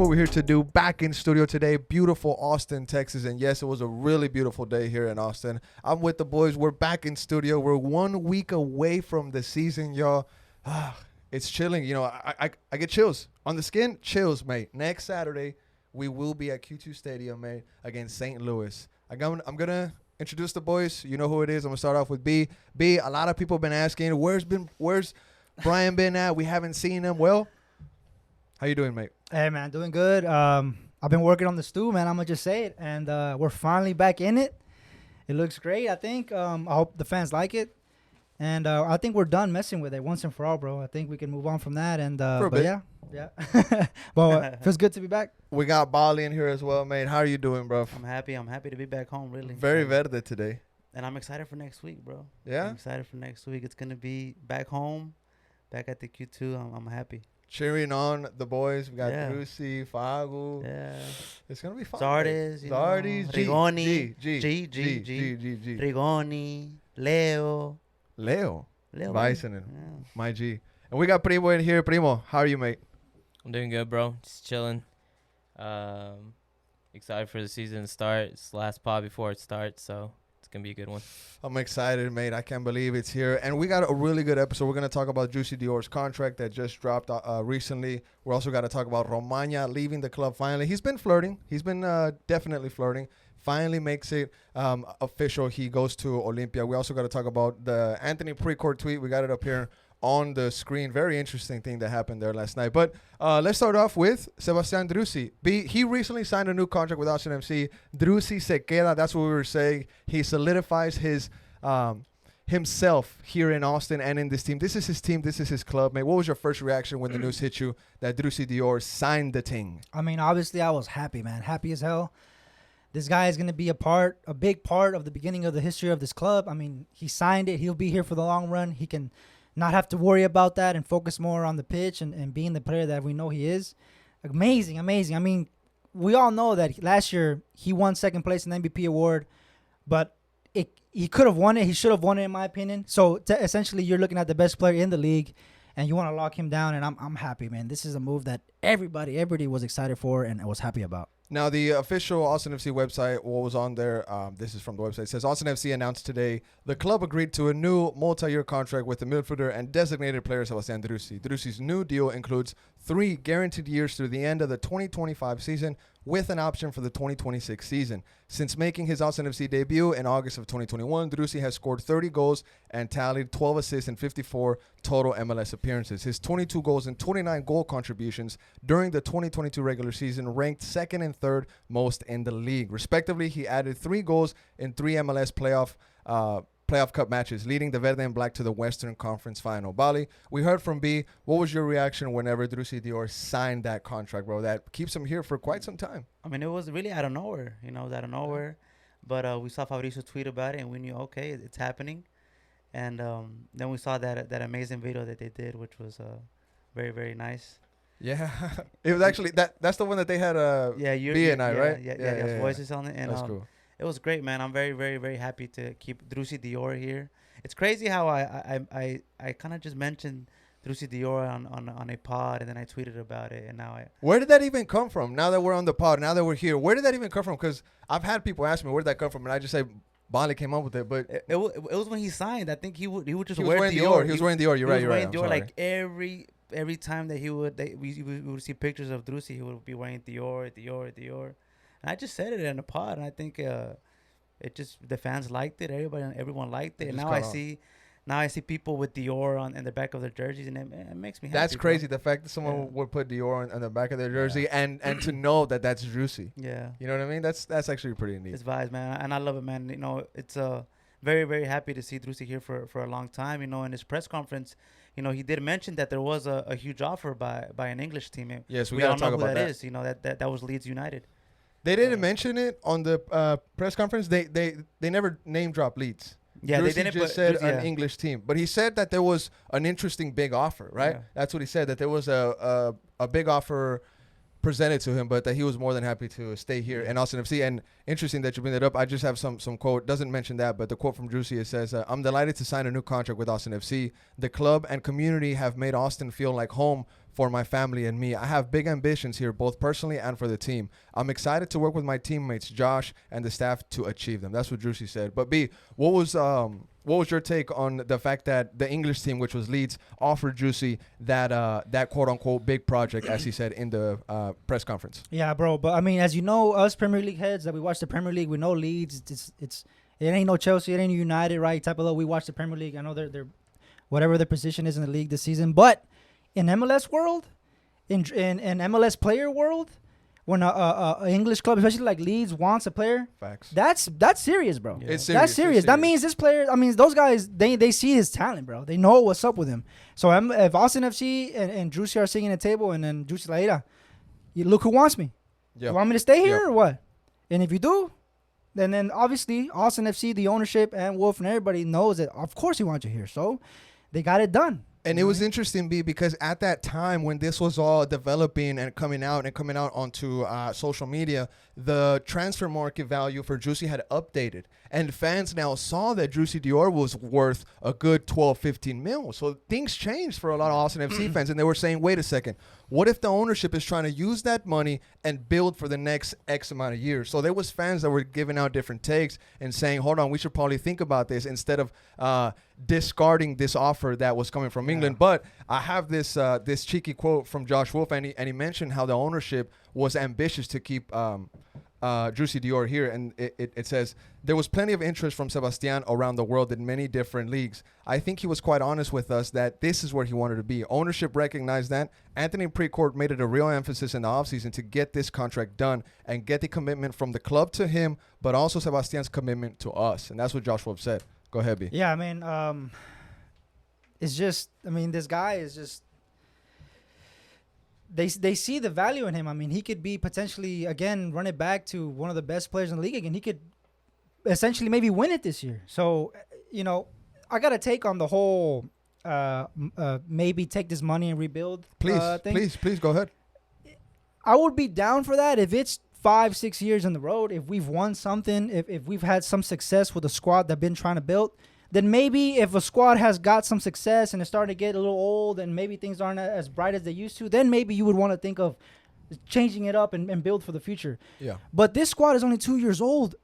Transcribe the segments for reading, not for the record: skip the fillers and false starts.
what we're here to do. Back in studio today, beautiful Austin, Texas. And yes, it was a really beautiful day here in Austin. I'm with the boys. We're back in studio. We're 1 week away from the season, y'all. It's chilling. You know, I get chills on the skin. Chills, mate. Next Saturday, we will be at Q2 Stadium, mate, against St. Louis. I'm going to introduce the boys. You know who it is. I'm going to start off with B. B, a lot of people have been asking, where's Brian been at? We haven't seen him. Well, how you doing, mate? Hey, man, doing good. I've been working on the stew, man. I'm going to just say it. And we're finally back in it. It looks great, I think. I hope the fans like it. And I think we're done messing with it once and for all, bro. I think we can move on from that. And yeah. Well, feels good to be back. We got Bali in here as well, mate. How are you doing, bro? I'm happy to be back home, really. Very verde today. And I'm excited for next week, bro. Yeah? I'm excited for next week. It's going to be back home, back at the Q2. I'm happy. Cheering on the boys. We got Driussi, Fagu. Yeah. It's going to be fun. Zardes, Rigoni, G. Rigoni, Leo. Bison, my G. And we got Primo in here. Primo, how are you, mate? I'm doing good, bro. Just chilling. Excited for the season to start. It's the last pod before it starts, so it's going to be a good one. I'm excited, mate. I can't believe it's here. And we got a really good episode. We're going to talk about Driussi Dior's contract that just dropped recently. We're also going to talk about Romaña leaving the club finally. He's been flirting. He's been definitely flirting. Finally makes it official. He goes to Olympia. We also got to talk about the Anthony Precourt tweet. We got it up here on the screen. Very interesting thing that happened there last night. But let's start off with Sebastian Driussi. He recently signed a new contract with Austin FC. Driussi se queda. That's what we were saying. He solidifies his himself here in Austin and in this team. This is his team. This is his club, mate. What was your first reaction when the news hit you that Driussi Dior signed the thing? I mean, obviously, I was happy, man. Happy as hell. This guy is going to be a big part of the beginning of the history of this club. I mean, he signed it. He'll be here for the long run. He can not have to worry about that and focus more on the pitch and being the player that we know he is. Amazing. I mean, we all know that last year he won second place in the MVP award, but he could have won it. He should have won it, in my opinion. So essentially, you're looking at the best player in the league, and you want to lock him down, and I'm happy, man. This is a move that everybody was excited for and was happy about. Now, the official Austin FC website, what was on there, this is from the website, it says Austin FC announced today the club agreed to a new multi-year contract with the midfielder and designated player Sebastian Driussi. Driussi's new deal includes 3 guaranteed years through the end of the 2025 season with an option for the 2026 season. Since making his Austin FC debut in August of 2021, Driussi has scored 30 goals and tallied 12 assists in 54 total MLS appearances. His 22 goals and 29 goal contributions during the 2022 regular season ranked second and third most in the league. Respectively, he added 3 goals in 3 MLS playoff cup matches, leading the Verde and Black to the Western Conference Final. Bali, we heard from B. What was your reaction whenever Driussi Dior signed that contract, bro? That keeps him here for quite some time. I mean, it was really out of nowhere. It was out of nowhere. But we saw Fabrizio tweet about it, and we knew, okay, it's happening. And then we saw that amazing video that they did, which was very, very nice. Yeah, it was actually that's the one that they had B and I, right? Yeah, voices on it. And that's cool. It was great, man. I'm very, very, very happy to keep Driussi Dior here. It's crazy how I kind of just mentioned Driussi Dior on a pod, and then I tweeted about it, and now Where did that even come from? Now that we're on the pod, now that we're here, where did that even come from? Because I've had people ask me where did that come from, and I just say Bali came up with it, but it was when he signed. I think he would just wear Dior. He was wearing Dior. You're right. He was wearing Dior like every time that we would see pictures of Driussi, he would be wearing Dior. And I just said it in the pod, and I think it just the fans liked it. Everyone liked it. And now I see people with Dior in the back of their jerseys, and it makes me happy. That's crazy. The fact that someone would put Dior on the back of their jersey and to know that that's Driussi. Yeah. You know what I mean? That's actually pretty neat. It's vibes, man, and I love it, man. It's very, very happy to see Driussi here for a long time. In his press conference, he did mention that there was a huge offer by an English team. Yes, we got to talk about that. Is. That was Leeds United. They didn't mention it on the press conference. They never name drop Leeds. Yeah, Driussi they didn't just said an English team, but he said that there was an interesting big offer, right? Yeah. That's what he said, that there was a big offer presented to him, but that he was more than happy to stay here in Austin FC. And interesting that you bring that up. I just have some quote. Doesn't mention that, but the quote from Driussi, it says, "I'm delighted to sign a new contract with Austin FC. The club and community have made Austin feel like home for my family and me. I have big ambitions here, both personally and for the team. I'm excited to work with my teammates, Josh, and the staff to achieve them. That's what Driussi said. But B, what was your take on the fact that the English team, which was Leeds, offered Driussi that quote unquote big project, as he said in the press conference? Yeah, bro. But I mean, as you know, us Premier League heads that we watch the Premier League, we know Leeds. It ain't no Chelsea, it ain't United, right? Type of low. We watch the Premier League. I know they're whatever their position is in the league this season. But in MLS world, in MLS player world, when a English club, especially like Leeds, wants a player, Facts. that's serious, bro. Yeah. It's serious. That's serious. That means this player. I mean, those guys. They see his talent, bro. They know what's up with him. So if Austin FC and Driussi are sitting at the table, and then Driussi like, "Hey, you look who wants me. You want me to stay here or what?" And if you do, then obviously Austin FC, the ownership, and Wolf and everybody knows that of course he wants you here. So they got it done. And it was interesting, B, because at that time when this was all developing and coming out onto social media, the transfer market value for Driussi had updated. And fans now saw that Driussi Dior was worth a good 12, 15 mil. So things changed for a lot of Austin FC fans. And they were saying, wait a second, what if the ownership is trying to use that money and build for the next X amount of years? So there was fans that were giving out different takes and saying, hold on, we should probably think about this instead of discarding this offer that was coming from England. But I have this this cheeky quote from Josh Wolf, and he mentioned how the ownership was ambitious to keep Driussi Dior here, and it says, there was plenty of interest from Sebastian around the world in many different leagues. I think he was quite honest with us that this is where he wanted to be. Ownership recognized that. Anthony Precourt made it a real emphasis in the offseason to get this contract done and get the commitment from the club to him, but also Sebastian's commitment to us. And that's what Josh Wolf said. Go ahead, B. Yeah, I mean, it's just, I mean, this guy is just, they see the value in him. I mean, he could be potentially, again, run it back to one of the best players in the league again. He could essentially maybe win it this year. So, you know, I got to take on the whole maybe take this money and rebuild thing. Please go ahead. I would be down for that if it's 5-6 years in the road, if we've won something, if we've had some success with a squad that been trying to build, then maybe if a squad has got some success and it's starting to get a little old and maybe things aren't as bright as they used to, then maybe you would want to think of changing it up and build for the future. Yeah. But this squad is only 2 years old.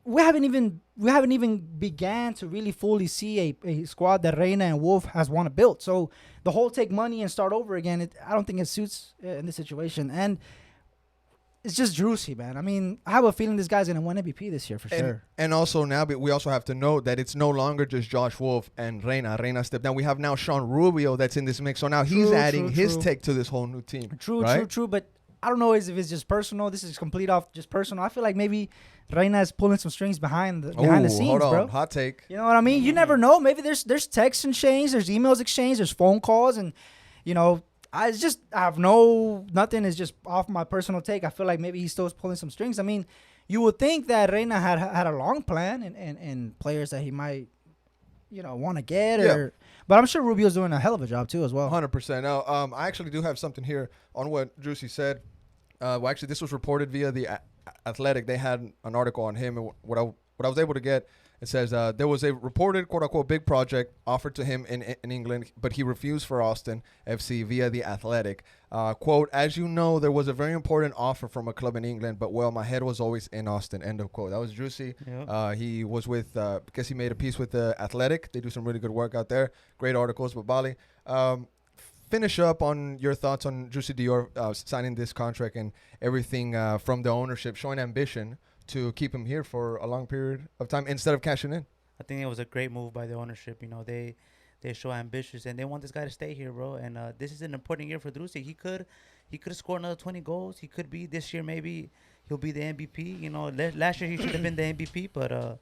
We haven't even began to really fully see a squad that Reina and Wolf has want to build. So the whole take money and start over again, I don't think it suits in this situation. And it's just Driussi, man. I mean, I have a feeling this guy's going to win MVP this year for sure. And also now, we also have to note that it's no longer just Josh Wolf and Reina. Reina stepped down. We have now Sean Rubio that's in this mix. So now he's adding his take to this whole new team. True. But I don't know if it's just personal. This is complete off just personal. I feel like maybe Reina is pulling some strings behind the scenes, hold on. bro. Hot take. You know what I mean? You never know. Maybe there's texts exchanged, there's emails exchanged, there's phone calls, and you know, I have nothing is just off my personal take. I feel like maybe he's still pulling some strings. I mean, you would think that Reina had a long plan and players that he might, you know, want to get but I'm sure Rubio's doing a hell of a job too as well. 100%. Now, I actually do have something here on what Driussi said. Well, actually, this was reported via the Athletic. They had an article on him, and what I was able to get, it says there was a reported quote-unquote big project offered to him in England, but he refused for Austin FC via the Athletic. Quote, as you know, there was a very important offer from a club in England, but, well, my head was always in Austin, end of quote. That was Driussi. Yep. He was with, because he made a piece with the Athletic. They do some really good work out there. Great articles. But, Bali, finish up on your thoughts on Driussi Dior signing this contract and everything from the ownership, showing ambition to keep him here for a long period of time instead of cashing in. I think it was a great move by the ownership. You know, they show ambitious and they want this guy to stay here, bro. And this is an important year for Driussi. He could have scored another 20 goals. He could be this year. Maybe he'll be the MVP. You know, last year he should have been the MVP, but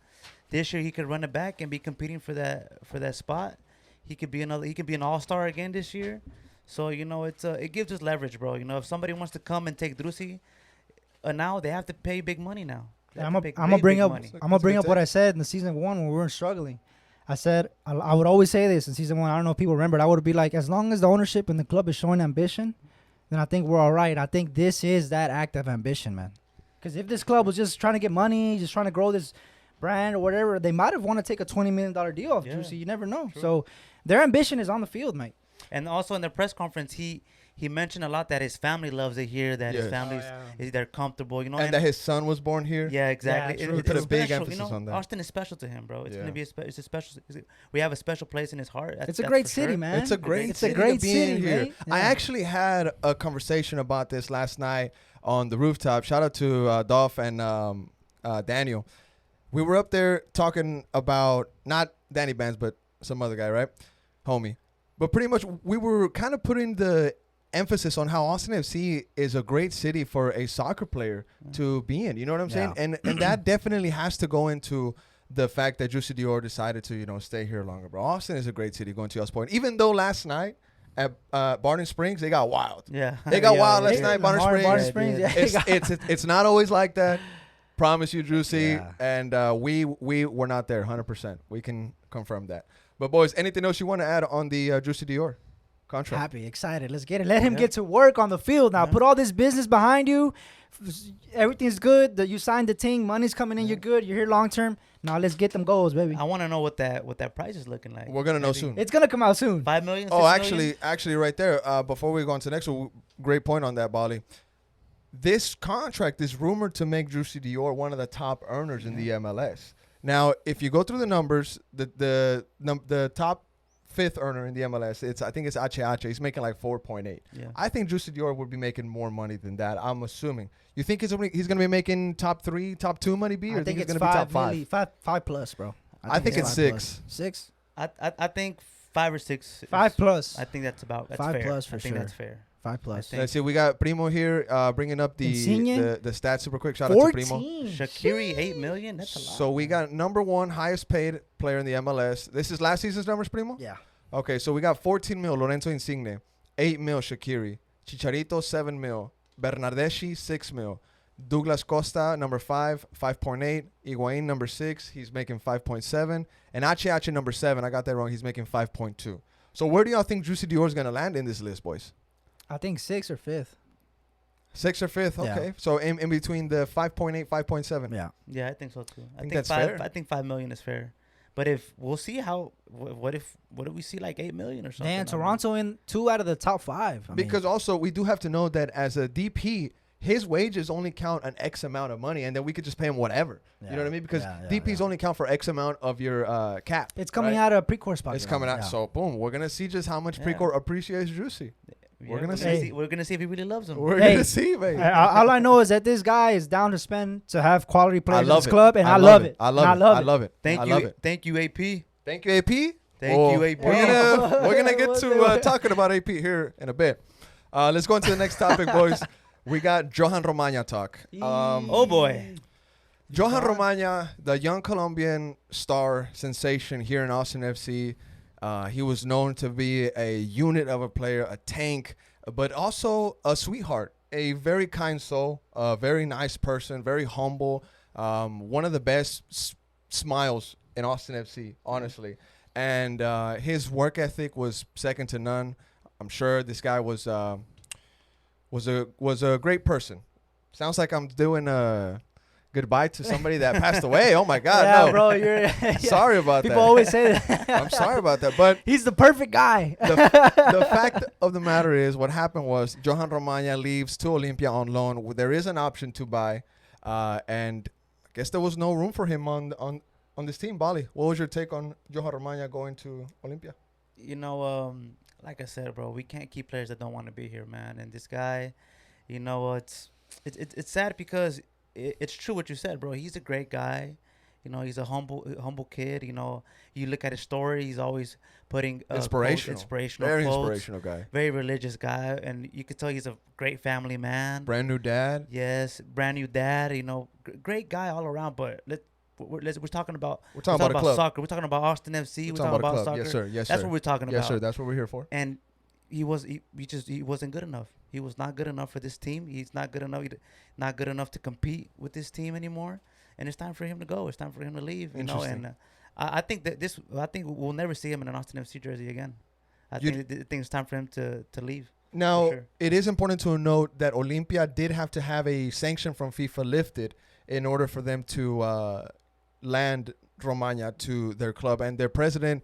this year he could run it back and be competing for that spot. He could be an all-star again this year. So you know, it gives us leverage, bro. You know, if somebody wants to come and take Driussi, now they have to pay big money now. I'm gonna bring up what I said in the season 1 when we were struggling. I said I would always say this in season 1. I don't know if people remember. I would be like, as long as the ownership and the club is showing ambition, then I think we're all right. I think this is that act of ambition, man. Because if this club was just trying to get money, just trying to grow this brand or whatever, they might have wanted to take a $20 million deal off Driussi. You never know. True. So their ambition is on the field, mate. And also in the press conference, he he mentioned a lot that his family loves it here, that his Yes. family's they're comfortable, you know. And that his son was born here. Yeah, exactly. Yeah, And true, it's true. Put a big special, emphasis on that. Austin is special to him, bro. It's Yeah. gonna be it's a special. We have a special place in his heart. It's a great city, man. It's a great It's city a great to be in city, here. right? I Yeah. actually had a conversation about this last night on the rooftop. Shout out to Dolph and Daniel. We were up there talking about not Danny Bands, but some other guy, right? Homie. But pretty much we were kind of putting the emphasis on how Austin FC is a great city for a soccer player to be in. You know what I'm saying? Yeah. And that definitely has to go into the fact that Juicy Dior decided to, stay here longer, bro. Austin is a great city, going to y'all's point. Even though last night at Barton Springs, they got wild. Yeah, They got wild last yeah. night, Barton Barton Springs. Springs, yeah. It's not always like that. Promise you, Juicy. Yeah. And we were not there 100%. We can confirm that. But, boys, anything else you want to add on the Juicy Dior contract? Happy, excited. Let's get it. Let him Yeah. get to work on the field now. Yeah. Put all this business behind you. Everything's good. You signed the team. Money's coming in. Yeah. You're good. You're here long term. Now let's get them goals, baby. I want to know what that price is looking like. We're going to know Maybe soon. It's gonna come out soon. 5 million. Oh, 6 million? actually, right there. Before we go on to the next one, great point on that, Bali. This contract is rumored to make Juicy Dior one of the top earners in the MLS. Now, if you go through the numbers, the top fifth earner in the MLS, I think it's Ache. He's making like 4.8. Yeah. I think Juicy Dior would be making more money than that. I'm assuming. You think he's going to be making top 3, top 2 money? Or I think he's it's going to be top 5? really, five plus, bro. I think it's 5 6. plus. 6. I think 5 or 6. 5 plus. I think that's 5 fair. plus for I think sure. that's fair. 5 plus. think- Let's see. We got Primo here bringing up the Insigne? stats super quick. Shout out to Primo. 14. Shaqiri 8 million. That's a lot. So we got number 1 highest paid player in the MLS. This is last season's numbers, Primo? Yeah. Okay, so we got 14 mil, Lorenzo Insigne. 8 mil, Shaqiri. Chicharito, 7 mil. Bernardeschi, 6 mil. Douglas Costa, number 5, 5.8. Higuain, number 6, he's making 5.7. And Ache, number 7, I got that wrong, he's making 5.2. So where do y'all think Juicy Dior is going to land in this list, boys? I think 6th or 5th. 6th or 5th? Yeah. Okay. So in between the 5.8, 5.7. Yeah. Yeah, I think so too. I Think think that's 5. fair? I think 5 million is fair. But if we'll see how, what if we see like 8 million or something? Man, I don't know. Toronto in 2 out of the top 5. Because also we do have to know that as a DP, his wages only count an X amount of money, and then we could just pay him whatever. You know what I mean? Because DPs only count for X amount of your cap. it's coming right? out of pre-course pocket. It's coming out. Yeah. So boom, we're gonna see just how much Yeah. Precourt appreciates Juicy. We're gonna see. We're gonna see if he really loves him. We're Hey, gonna see, baby. All I know is that this guy is down to spend to have quality players in love this it. club, and I I love love it. it. I And love it. I love it. Thank I you. love it. Thank you, AP. Thank you, AP. Thank you, AP. We're gonna get to talking about AP here in a bit. Let's go into the next topic, boys. We got Johan Romaña talk. Oh boy. Johan Romaña, the young Colombian star sensation here in Austin FC. He was known to be a unit of a player, a tank, but also a sweetheart, a very kind soul, a very nice person, very humble, one of the best smiles in Austin FC, honestly. And his work ethic was second to none. I'm sure this guy was a great person. Sounds like I'm doing a goodbye to somebody that passed away. Oh my God, yeah, no, bro, you're yeah. sorry about People that. always say that. I'm sorry about that, but He's the perfect guy. the fact of the matter is, what happened was Johan Romaña leaves to Olympia on loan. There is an option to buy, and I guess there was no room for him on this team. Bali, what was your take on Johan Romaña going to Olympia? You know, like I said, bro, we can't keep players that don't want to be here, man. And this guy, you know, it's sad because it's true what you said, bro. He's a great guy. You know, he's a humble kid. You know, you look at his story, he's always putting Inspirational very quotes. inspirational guy. Very religious guy, and you could tell he's a great family man. Brand new dad. Yes, brand new dad. You know, great guy all around. But we're talking about We're talking about a club. soccer. We're talking about Austin FC. We're We're talking about a club. soccer. Yes, sir. Yes, That's sir. what we're talking Yes, about. sir. That's what we're here for. And he wasn't good enough. He was not good enough for this team. He's not good enough. Not good enough to compete with this team anymore. And it's time for him to go. It's time for him to leave. You know, Interesting. and I think we'll never see him in an Austin FC jersey again. I You'd- think it's time for him to leave. Now, sure. it is important to note that Olympia did have to have a sanction from FIFA lifted in order for them to land Romaña to their club. And their president,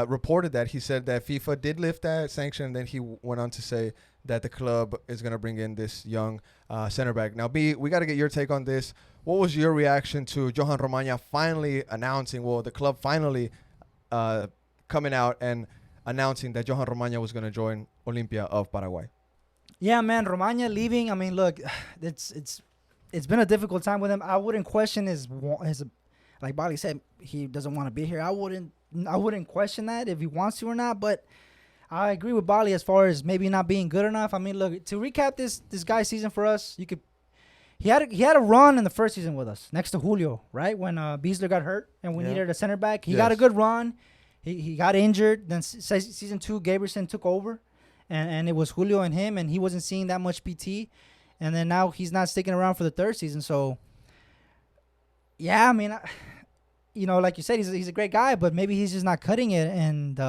reported that. He said that FIFA did lift that sanction, and then he went on to say that the club is going to bring in this young center back. Now, B, we got to get your take on this. What was your reaction to Johan Romaña finally announcing, the club finally coming out and announcing that Johan Romaña was going to join Olimpia of Paraguay? Yeah, man, Romaña leaving. I mean, look, it's been a difficult time with him. I wouldn't question his like Bali said, he doesn't want to be here. I wouldn't question that if he wants to or not. But I agree with Bali as far as maybe not being good enough. I mean, look, to recap this guy's season for us, he had a run in the first season with us next to Julio, right? When Beasler got hurt and we needed a center back. He got a good run. He got injured. Then season 2, Gabrielson took over, and it was Julio and him, and he wasn't seeing that much PT. And then now he's not sticking around for the third season. So, yeah, I mean, like you said, he's a great guy, but maybe he's just not cutting it. And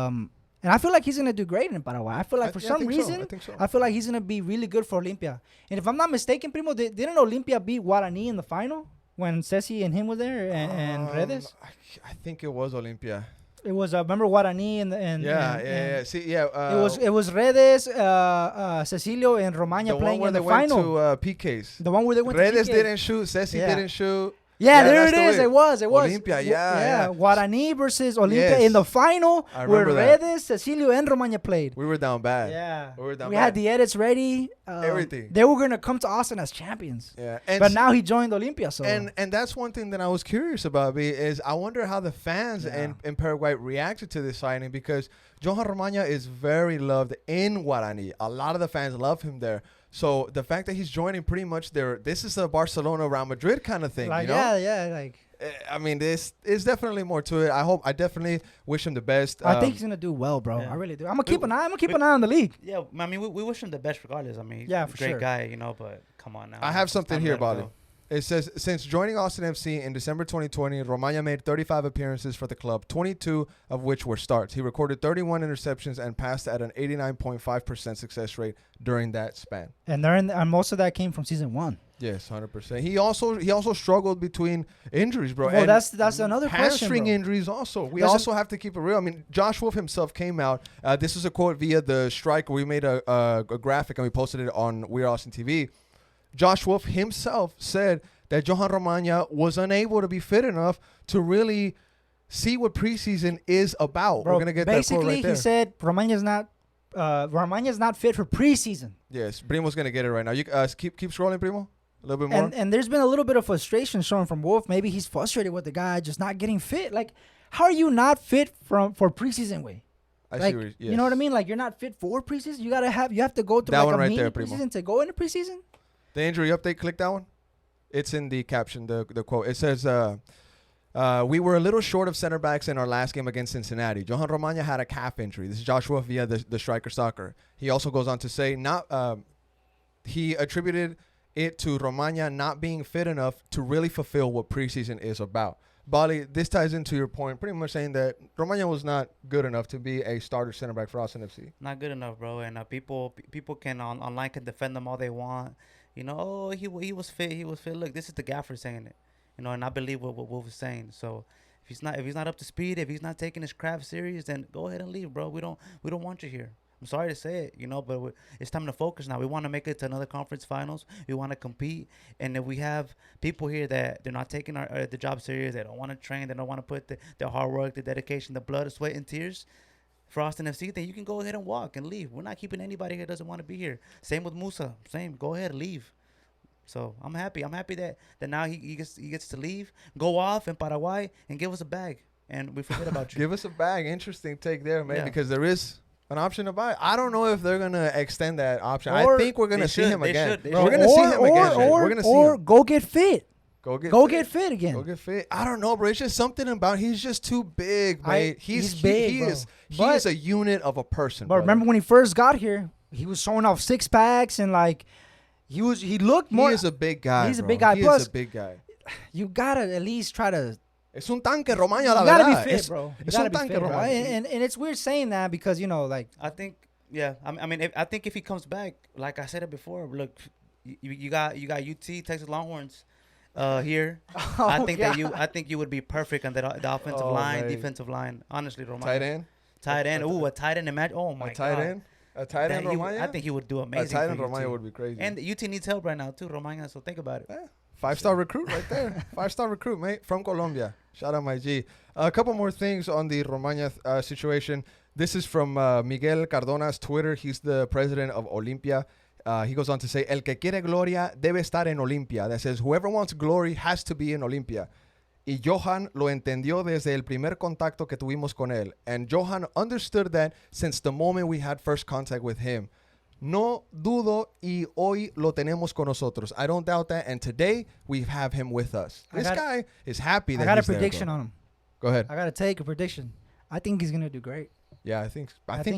I feel like he's going to do great in Paraguay. I feel like for some reason, I feel like he's going to be really good for Olimpia. And if I'm not mistaken, Primo, didn't Olimpia beat Guarani in the final when Ceci and him were there and Redes? I think it was Olimpia. It was remember Guarani and See, it was Redes, Cecilio, and Romaña playing in the final. The one where they went to PKs. The one where they went Redes to PKs. didn't shoot. Ceci didn't shoot. Yeah, there it is. It was. Olimpia, yeah. Guarani versus Olimpia in the final where Redes, Cecilio, and Romaña played. We were down bad. Yeah. We were down bad. We had the edits ready. Everything. They were going to come to Austin as champions. Yeah. But now he joined Olimpia. So. And that's one thing that I was curious about, is I wonder how the fans in Paraguay reacted to this signing, because Johan Romaña is very loved in Guarani. A lot of the fans love him there. So the fact that he's joining pretty much this is a Barcelona Real Madrid kind of thing, like, you know? Yeah, like. I mean, this is definitely more to it. I definitely wish him the best. I think he's gonna do well, bro. I really do. I'm gonna keep an eye on the league. Yeah, I mean, we wish him the best regardless. I mean, yeah, he's for a great guy, but come on now. I have something here, Bali. It says, since joining Austin FC in December 2020, Romaña made 35 appearances for the club, 22 of which were starts. He recorded 31 interceptions and passed at an 89.5% success rate during that span. And most of that came from season 1. Yes, 100%. He also struggled between injuries, bro. Well, and that's another question, hamstring injuries also. We also have to keep it real. I mean, Josh Wolf himself came out. This is a quote via the Striker. We made a graphic and we posted it on We're Austin TV. Josh Wolf himself said that Johan Romaña was unable to be fit enough to really see what preseason is about. Bro, we're gonna get that quote right there. Basically, he said Romaña's not fit for preseason. Yes, Primo's gonna get it right now. You keep scrolling, Primo. A little bit more. And there's been a little bit of frustration shown from Wolf. Maybe he's frustrated with the guy just not getting fit. Like, how are you not fit for preseason way? You know what I mean? Like, you're not fit for preseason. You have to go through that like one a right mini there, preseason Primo. to go into preseason. The injury update. Click that one. It's in the caption. The quote. It says, "We were a little short of center backs in our last game against Cincinnati. Johan Romaña had a calf injury." This is Joshua via the Striker Soccer. He also goes on to say, he attributed it to Romaña not being fit enough to really fulfill what preseason is about. Bali, this ties into your point, pretty much saying that Romaña was not good enough to be a starter center back for Austin FC. Not good enough, bro. And people can online can defend them all they want. He was fit. He was fit. Look, this is the gaffer saying it. And I believe what Wolf is saying. So if he's not up to speed, if he's not taking his craft serious, then go ahead and leave, bro. We don't want you here. I'm sorry to say it, but it's time to focus now. We want to make it to another conference finals. We want to compete. And if we have people here that they're not taking the job serious, they don't want to train, they don't want to put their hard work, the dedication, the blood, sweat, and tears for Austin FC, then you can go ahead and walk and leave. We're not keeping anybody here that doesn't want to be here. Same with Musa. Same. Go ahead, leave. So I'm happy. I'm happy that now he gets to leave, go off in Paraguay, and give us a bag. And we forget about you. Give us a bag. Interesting take there, man, because there is an option to buy. I don't know if they're going to extend that option. I think we're going to see him again. We're going to see him again. We're going to see him. Go get fit. Go get fit again. Go get fit. I don't know, bro. It's just something about he's just too big, man. He's big. He is a unit of a person. But remember when he first got here, he was showing off 6-packs and like he looked more. He is a big guy. He's a big guy. He Plus, is a big guy. You gotta at least try to. Es un tanque, Romaña, la verdad. You gotta be fit, bro. You gotta un tanque, be fit, Romaña. And it's weird saying that because like. I think. Yeah, I mean, I think if he comes back, like I said it before, look, you got UT Texas Longhorns here. I think you would be perfect on the offensive line, defensive line. Honestly, Romaña. Tight end. Tight end. Ooh, a tight end imagine. Oh my A tight god. end? A tight end Romaña? I think he would do A amazing. tight end for Romaña UT. would be crazy. And UT needs help right now too, Romaña. So think about it. Yeah. 5-star recruit right there. 5-star recruit, mate, from Colombia. Shout out my G. A couple more things on the Romaña situation. This is from Miguel Cardona's Twitter. He's the president of Olimpia. He goes on to say, El que quiere gloria debe estar en Olimpia. That says, whoever wants glory has to be in Olimpia. Y Johan lo entendió desde el primer contacto que tuvimos con él. And Johan understood that since the moment we had first contact with him. No dudo y hoy lo tenemos con nosotros. I don't doubt that. And today we have him with us. This guy is happy that I got a he's there, prediction bro. on him. Go ahead. I got to take a prediction. I think he's going to do great. Yeah, I think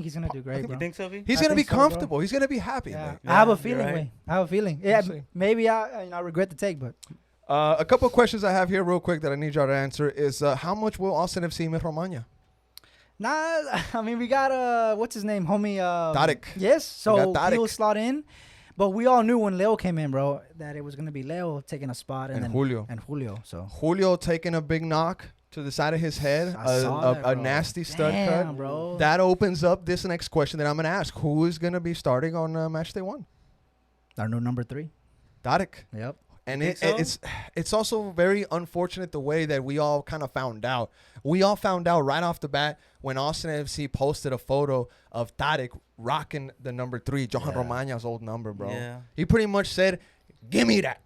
he's going to do great, bro. You think so, V? he's I going to be think so, bro. comfortable. He's going to be happy. Yeah. Man. I have a you're feeling, right. Wayne. I have a feeling. Yeah, We'll see. maybe I regret the take, but A couple of questions I have here real quick that I need y'all to answer is how much will Austin FC miss Romaña? nah. I mean, we got what's his name, homie? Tarek. Yes, so got Tarek. he'll slot in. But we all knew when Leo came in, bro, that it was gonna be Leo taking a spot And then Julio. and Julio. So Julio taking a big knock to the side of his head, I saw that, a bro. nasty stud Damn, cut. bro. That opens up this next question that I'm going to ask. Who is going to be starting on match day 1? Our new number 3. Tarek. Yep. And You think it's also very unfortunate the way that we all kind of found out. We all found out right off the bat when Austin FC posted a photo of Tarek rocking the number 3, Johan Yeah. Romaña's old number, bro. Yeah. He pretty much said, "Give me that,"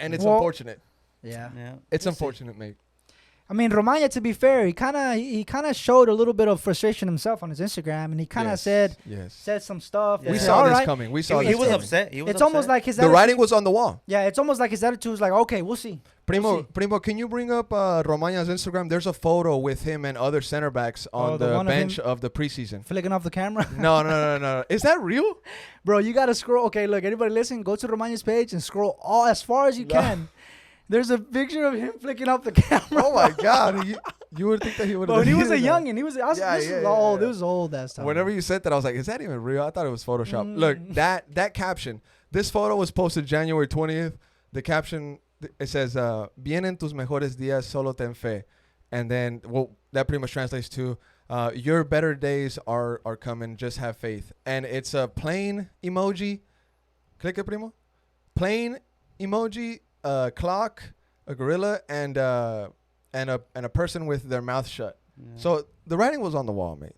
and it's Well- unfortunate. Yeah. Yeah. It's We'll see. unfortunate, mate. I mean, Romaña, to be fair, he kind of showed a little bit of frustration himself on his Instagram, and he kind of said some stuff. Yeah. We that saw said, this "Alright." coming. We saw He this was coming. upset. He was It's upset. almost like his The attitude. writing was on the wall. Yeah, it's almost like his attitude was like, okay, we'll see. We'll Primo, see. can you bring up Romaña's Instagram? There's a photo with him and other center backs on the the one of bench him- of the preseason. Flicking off the camera. No. Is that real? Bro, you got to scroll. Okay, look, anybody listening, go to Romaña's page and scroll all as far as you can. There's a picture of him flicking off the camera. Oh my God! You would think that he would. But he was a youngin. He was. I was Yeah, this yeah, is yeah, old. yeah. This was old that time. Whenever you said that, I was like, "Is that even real?" I thought it was Photoshop. Look, that caption. This photo was posted January 20th. The caption it says, "Vienen tus mejores días, solo ten fe," and then that pretty much translates to, "Your better days are coming. Just have faith." And it's a plane emoji. Click it, primo. Plane emoji. Clock. A gorilla and a person with their mouth shut. Yeah. So the writing was on the wall, mate.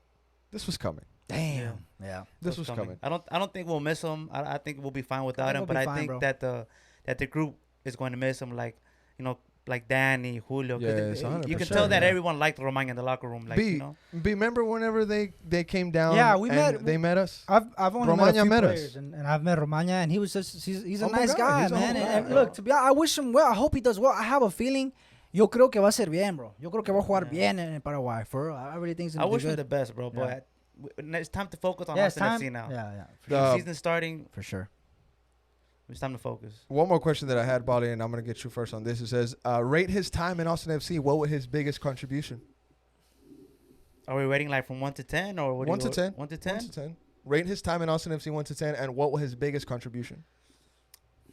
This was coming. Damn. Yeah. This was coming. I don't think we'll miss him. I think we'll be fine without think him. we'll But be I fine, think bro. that the group is going to miss him. Like Danny, Julio. 'Cause Yes, you can 100%, tell that yeah. everyone liked Romaña in the locker room. Like, you know. Remember whenever they came down? Yeah, we and met- They met us. I've only met a Romaña few met us. players, and I've met Romaña, and he was just he's a Humble nice guy. guy, He's a man. humble And guy, look, to be honest, I wish him well. I hope he does well. I have a feeling. Yo creo que va a ser bien, bro. Yo creo que va a jugar bien en Paraguay. For real, I really think he's I gonna do wish him good. the best, bro. Yeah. But it's time to focus on Yeah, it's Austin time. FC now. Yeah, The- Season starting. for sure. It's time to focus. One more question that I had, Bali, and I'm gonna get you first on this. It says, rate his time in Austin FC. What was his biggest contribution? Are we rating like from 1 to 10 or what? 1 to 10. 1 to 10. 1 to 10. Rate his time in Austin FC 1 to 10, and what was his biggest contribution?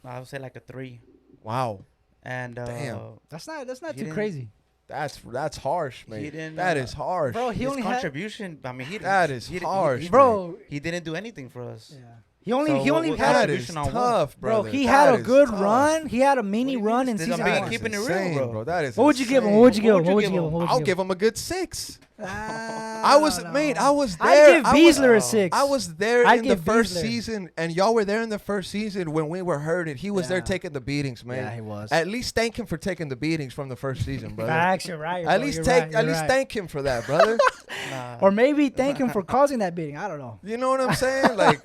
I would say like a 3. Wow, And Damn. That's not He too didn't- crazy, that's harsh, He man. didn't, That is harsh. bro. He his only had, contribution. I mean, That is harsh, bro. He didn't do anything for us. Yeah. He only So what- had That a, is contribution on what? tough, bro. brother. He That had a is good tough. run. He had a mini What do you run mean? in This season is That big one. is keeping it real, insane, bro. That is What would you give him? insane. What would you give him? What What would would you you give him? What would you I'll give give him a good 6. Ah, I was, no. mate. I was there. I'd give I was- Beasler a 6. I was there I'd in the give first Beasler. season, and y'all were there in the first season when we were hurting. He was there Yeah. taking the beatings, man. Yeah, he was. At least thank him for taking the beatings from the first season, brother. Facts, you're right. At bro, least you're take, right, at you're least right. thank him for that, brother. Nah. Or maybe thank him for causing that beating. I don't know. You know what I'm saying? Like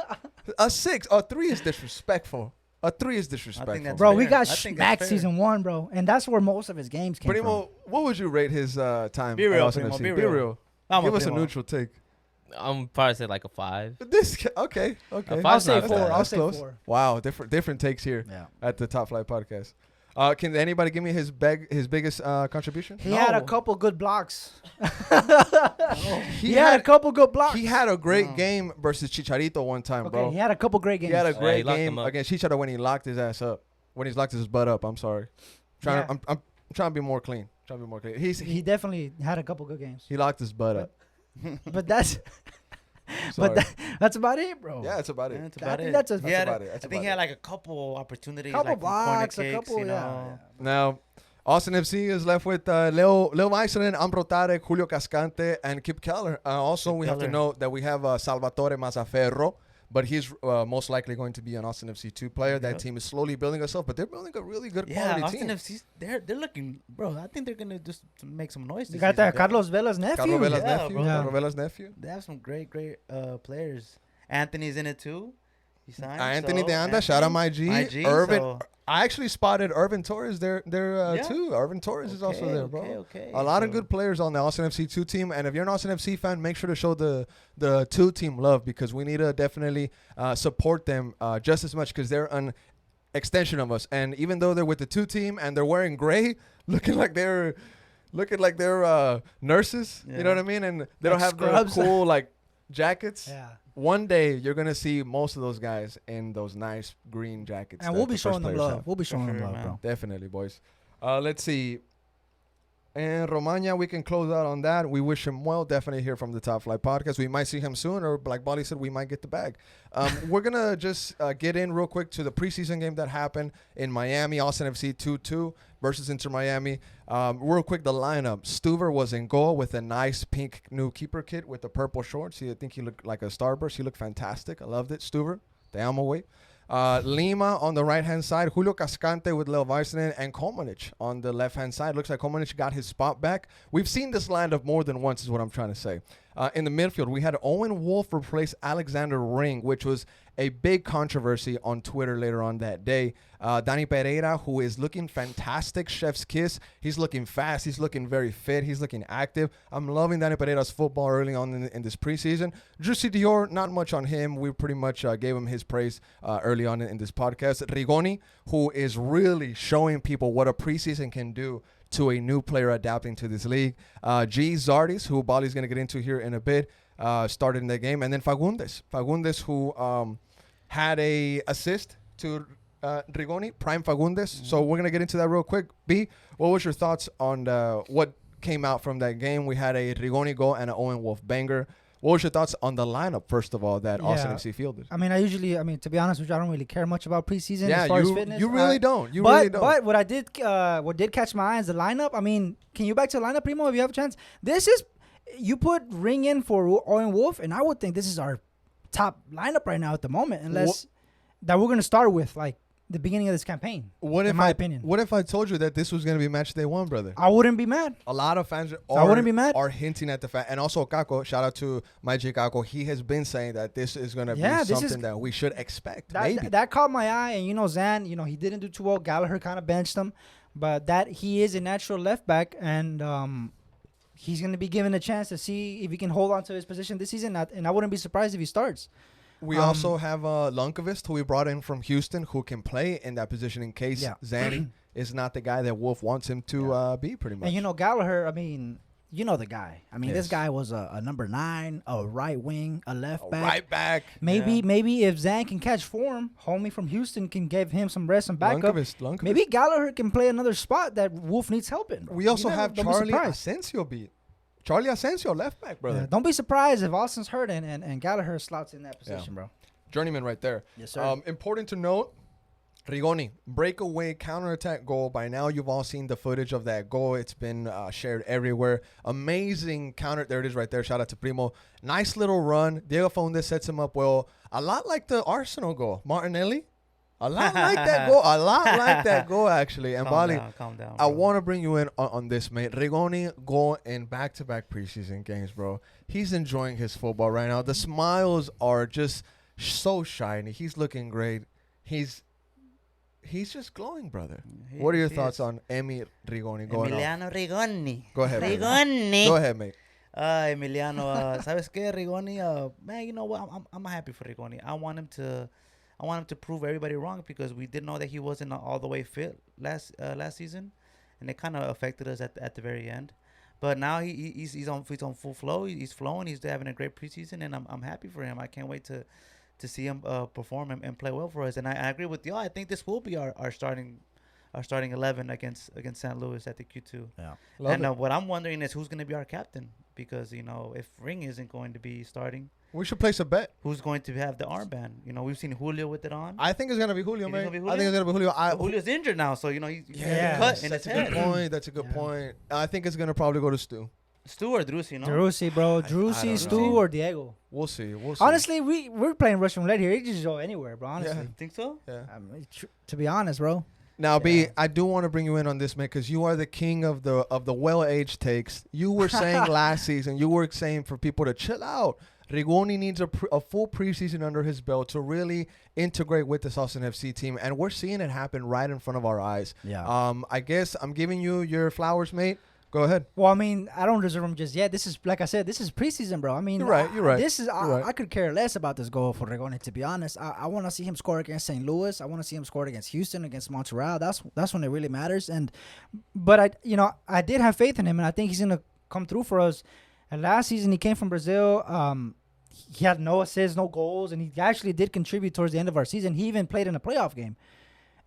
a 6, a 3 is disrespectful. A 3 is disrespectful. that's Bro, we fair. got I think smacked that's fair. season 1, bro, and that's where most of his games came Primo, what would you rate his time? Be at real, Austin Primo, FC? be Be real. real. I'm Give us a Primo. neutral take. I'm probably say like a 5. Okay. I'll I'll say not 4. bad. I'll That's say close. 4. Wow, different takes here Yeah. at the Top Flight Podcast. Can anybody give me his biggest contribution? He had a No. couple good blocks. He He had a couple good blocks. He had a great No. game versus Chicharito one time, Okay, bro. he had a couple great games. He had a Yeah, great he locked game him up. against Chicharito when he locked his ass up. When he's locked his butt up. I'm sorry. Yeah. I'm trying to be more clean. He He definitely had a couple good games. locked his butt up. But that's Sorry. that's about it, bro. Yeah, that's about it. That's I about think it. that's a- He had about it. That's I think he about had it. like a couple opportunities, Couple like from corner blocks, a kicks, couple, you yeah. know. Now, Austin FC is left with Leo Weissenen, Ambro Tarek, Julio Cascante, and Kip Keller. Also, Kip we have to Keller. note that we have Salvatore Mazzaferro, but he's most likely going to be an Austin FC 2 player. That Yep. team is slowly building itself, but they're building a really good Yeah, quality Austin team. FC, they're looking, bro. I think they're gonna just make some noise. You this got season, that bro. Carlos Vela's nephew. Carlo Vela's Yeah, nephew. bro. Carlo Vela's nephew. They have some great players. Anthony's in it too. He signed. Anthony so, De Anda, shout out my G. Irvin. so- I actually spotted Irvin Torres there Yeah. too. Irvin Torres is also there, bro. Okay. A lot of So- good players on the Austin FC 2 team. And if you're an Austin FC fan, make sure to show the 2 team love because we need to definitely support them just as much because they're an extension of us. And even though they're with the 2 team and they're wearing gray, looking like they're nurses, you know Yeah. what I mean? And they don't Like have scrubs. the cool like jackets. Yeah. One day you're gonna see most of those guys in those nice green jackets. And that we'll the be first showing them players love. have. We'll be showing them sure, love, man. bro. Definitely, boys. Let's see. And Romaña, we can close out on that. We wish him well. Definitely hear from the Top Flight Podcast. We might see him soon, or like Bali said, we might get the bag. We're going to just get in real quick to the preseason game that happened in Miami. Austin FC 2-2 versus Inter Miami. Real quick, the lineup. Stuver was in goal with a nice pink new keeper kit with the purple shorts. I think he looked like a starburst. He looked fantastic. I loved it. Stuver, te amo, way. Lima on the right-hand side, Julio Cascante with Leo Weissenen, and Komanic on the left-hand side. Looks like Komanic got his spot back. We've seen this lineup more than once is what I'm trying to say. In the midfield, we had Owen Wolf replace Alexander Ring, which was a big controversy on Twitter later on that day. Danny Pereira, who is looking fantastic, chef's kiss. He's looking fast. He's looking very fit. He's looking active. I'm loving Danny Pereira's football early on in this preseason. Driussi Dior, not much on him. We pretty much gave him his praise early on in this podcast. Rigoni, who is really showing people what a preseason can do to a new player adapting to this league. G. Zardis, who Bali's going to get into here in a bit, started in the game. And then Fagundez, who had a assist to Rigoni, prime Fagundez. So we're going to get into that real quick. B, what was your thoughts on what came out from that game? We had a Rigoni goal and an Owen Wolf banger. What was your thoughts on the lineup, first of all, that Austin Yeah. FC fielded? I mean, to be honest with you, I don't really care much about preseason Yeah, as far as fitness. you really don't. You but really don't. but what did catch my eye is the lineup. I mean, can you back to the lineup, Primo, if you have a chance? This is you put Ring in for Owen Wolf, and I would think this is our top lineup right now at the moment, unless that we're gonna start with like the beginning of this campaign. What in if my opinion, What if I told you that this was going to be match day 1, brother? I wouldn't be mad. A lot of fans I wouldn't be mad. are hinting at the fact. And also Kako, shout out to my G Kako. He has been saying that this is going to Yeah, be this is- something that we should expect. Maybe. That caught my eye, and Zan, he didn't do too well. Gallagher kind of benched him, but that he is a natural left back, and he's going to be given a chance to see if he can hold on to his position this season. And I wouldn't be surprised if he starts. We also have Lunkevist, who we brought in from Houston, who can play in that position in case Zanny is not the guy that Wolf wants him to be, pretty much. And Gallagher, I mean, the guy. I mean, Yes. this guy was a number 9, a right wing, a left back. Right back. Maybe if Zan can catch form, homie from Houston can give him some rest and backup. Lunkevist. Maybe Gallagher can play another spot that Wolf needs help in. We also have don't be Charlie surprised. Asensio Charlie Asensio, left back, brother. Yeah, don't be surprised if Austin's hurt and Gallagher slots in that position, bro. Journeyman right there. Yes, sir. Important to note, Rigoni, breakaway counterattack goal. By now, you've all seen the footage of that goal. It's been shared everywhere. Amazing counter. There it is right there. Shout out to Primo. Nice little run. Diego Fagundez sets him up well. A lot like the Arsenal goal. Martinelli. A lot like that goal. A lot like that goal, actually. And Bali, Calm down. I bro. want to bring you in on this, mate. Rigoni goal in back-to-back preseason games, bro. He's enjoying his football right now. The smiles are just so shiny. He's looking great. He's just glowing, brother. What are your He thoughts is. on Emi Rigoni going off? Emiliano Rigoni? Go ahead, brother. Rigoni. Go ahead, mate. Emiliano, ¿sabes qué, Rigoni? Man, you know what? I'm happy for Rigoni. I want him to prove everybody wrong because we did know that he wasn't all the way fit last season, and it kind of affected us at the very end. But now he's on full flow. He's flowing. He's having a great preseason, and I'm happy for him. I can't wait to see him perform and play well for us. And I agree with y'all. I think this will be our starting 11 against St. Louis at the Q2. Yeah. Love And it. what I'm wondering is who's going to be our captain. because if Ring isn't going to be starting, We should place a bet. who's going to have the armband? We've seen Julio with it on. I think it's gonna be Julio, You think man. it's gonna be I think it's gonna be Julio. But Julio's injured now, so he's Yeah, cut in his That's a head. good point. That's a good Yeah. point. I think it's gonna probably go to Stu. Stu or Driussi, Driussi, bro. I Driussi, don't Stu, know. or Diego. We'll see. We'll see. Honestly, we're playing Russian roulette here. It just go anywhere, bro. Honestly, Yeah. Think so? yeah. To be honest, bro. Now, B, Yeah. I do want to bring you in on this, man, because you are the king of the well-aged takes. You were saying last season, you were saying for people to chill out. Rigoni needs a full preseason under his belt to really integrate with this Austin FC team, and we're seeing it happen right in front of our eyes. Yeah. I guess I'm giving you your flowers, mate. Go ahead. Well, I mean, I don't deserve him just yet. This is, like I said, this is preseason, bro. I mean, You're right, you're right, This is, you're right. I could care less about this goal for Regoni, to be honest. I want to see him score against St. Louis. I want to see him score against Houston, against Montreal. That's when it really matters. But I did have faith in him, and I think he's gonna come through for us. And last season, he came from Brazil. He had no assists, no goals, and he actually did contribute towards the end of our season. He even played in a playoff game,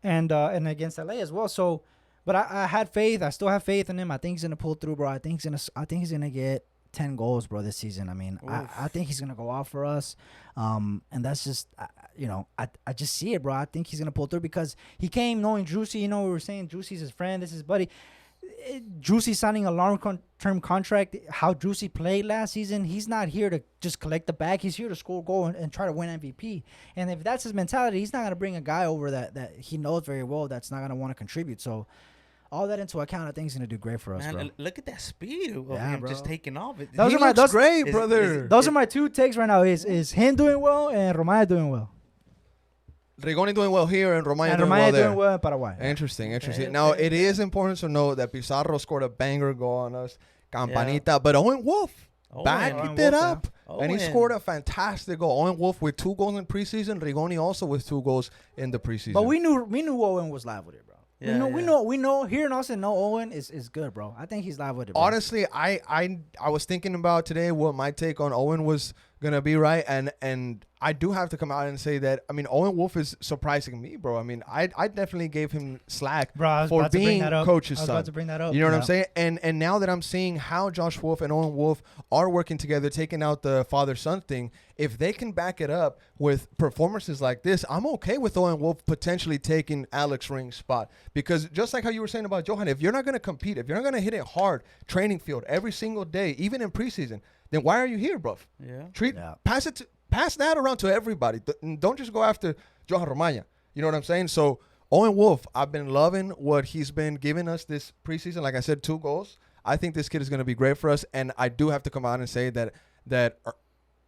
and against LA as well. So. But I had faith. I still have faith in him. I think he's gonna pull through, bro. I think he's gonna get 10 goals, bro, this season. I mean, I think he's gonna go off for us. And that's just, I just see it, bro. I think he's gonna pull through because he came knowing Driussi. We were saying Driussi's his friend. This is his buddy. Driussi signing a long-term contract. How Driussi played last season, he's not here to just collect the bag. He's here to score a goal and try to win MVP. And if that's his mentality, he's not gonna bring a guy over that he knows very well that's not gonna want to contribute. So. All that into account, I think he's gonna do great for us, Man, bro. look at that speed of Yeah, him bro. just taking off. Those He are my- looks those- great, is- brother. Those are my two takes right now. Is him doing well and Romaña doing well. Rigoni doing well here and Romaña And doing Romaña well there. doing well in Paraguay. Interesting. Okay, Now, okay, it okay. is important to note that Pizarro scored a banger goal on us. Campanita. But Owen Wolf backed Owen it Wolf, up. And he Owen. scored a fantastic goal. Owen Wolf with 2 goals in preseason. Rigoni also with 2 goals in the preseason. But we knew Owen was live with it, bro. Yeah, We know here in Austin, Owen is good, bro. I think he's live with it, bro. Honestly, I was thinking about today what my take on Owen was gonna be, right? And I do have to come out and say that, I mean, Owen Wolf is surprising me, bro. I mean, I definitely gave him slack Bro, I was for about to bring being that up. coach's I was son. about to bring that up. You know what Yeah. I'm saying? And now that I'm seeing how Josh Wolf and Owen Wolf are working together, taking out the father-son thing, if they can back it up with performances like this, I'm okay with Owen Wolf potentially taking Alex Ring's spot. Because just like how you were saying about Johan, if you're not going to compete, if you're not going to hit it hard, training field every single day, even in preseason, then why are you here, bro? Yeah. Pass that around to everybody. Don't just go after Johan Romaña. You know what I'm saying? So Owen Wolf, I've been loving what he's been giving us this preseason. Like I said, 2 goals. I think this kid is going to be great for us. And I do have to come out and say that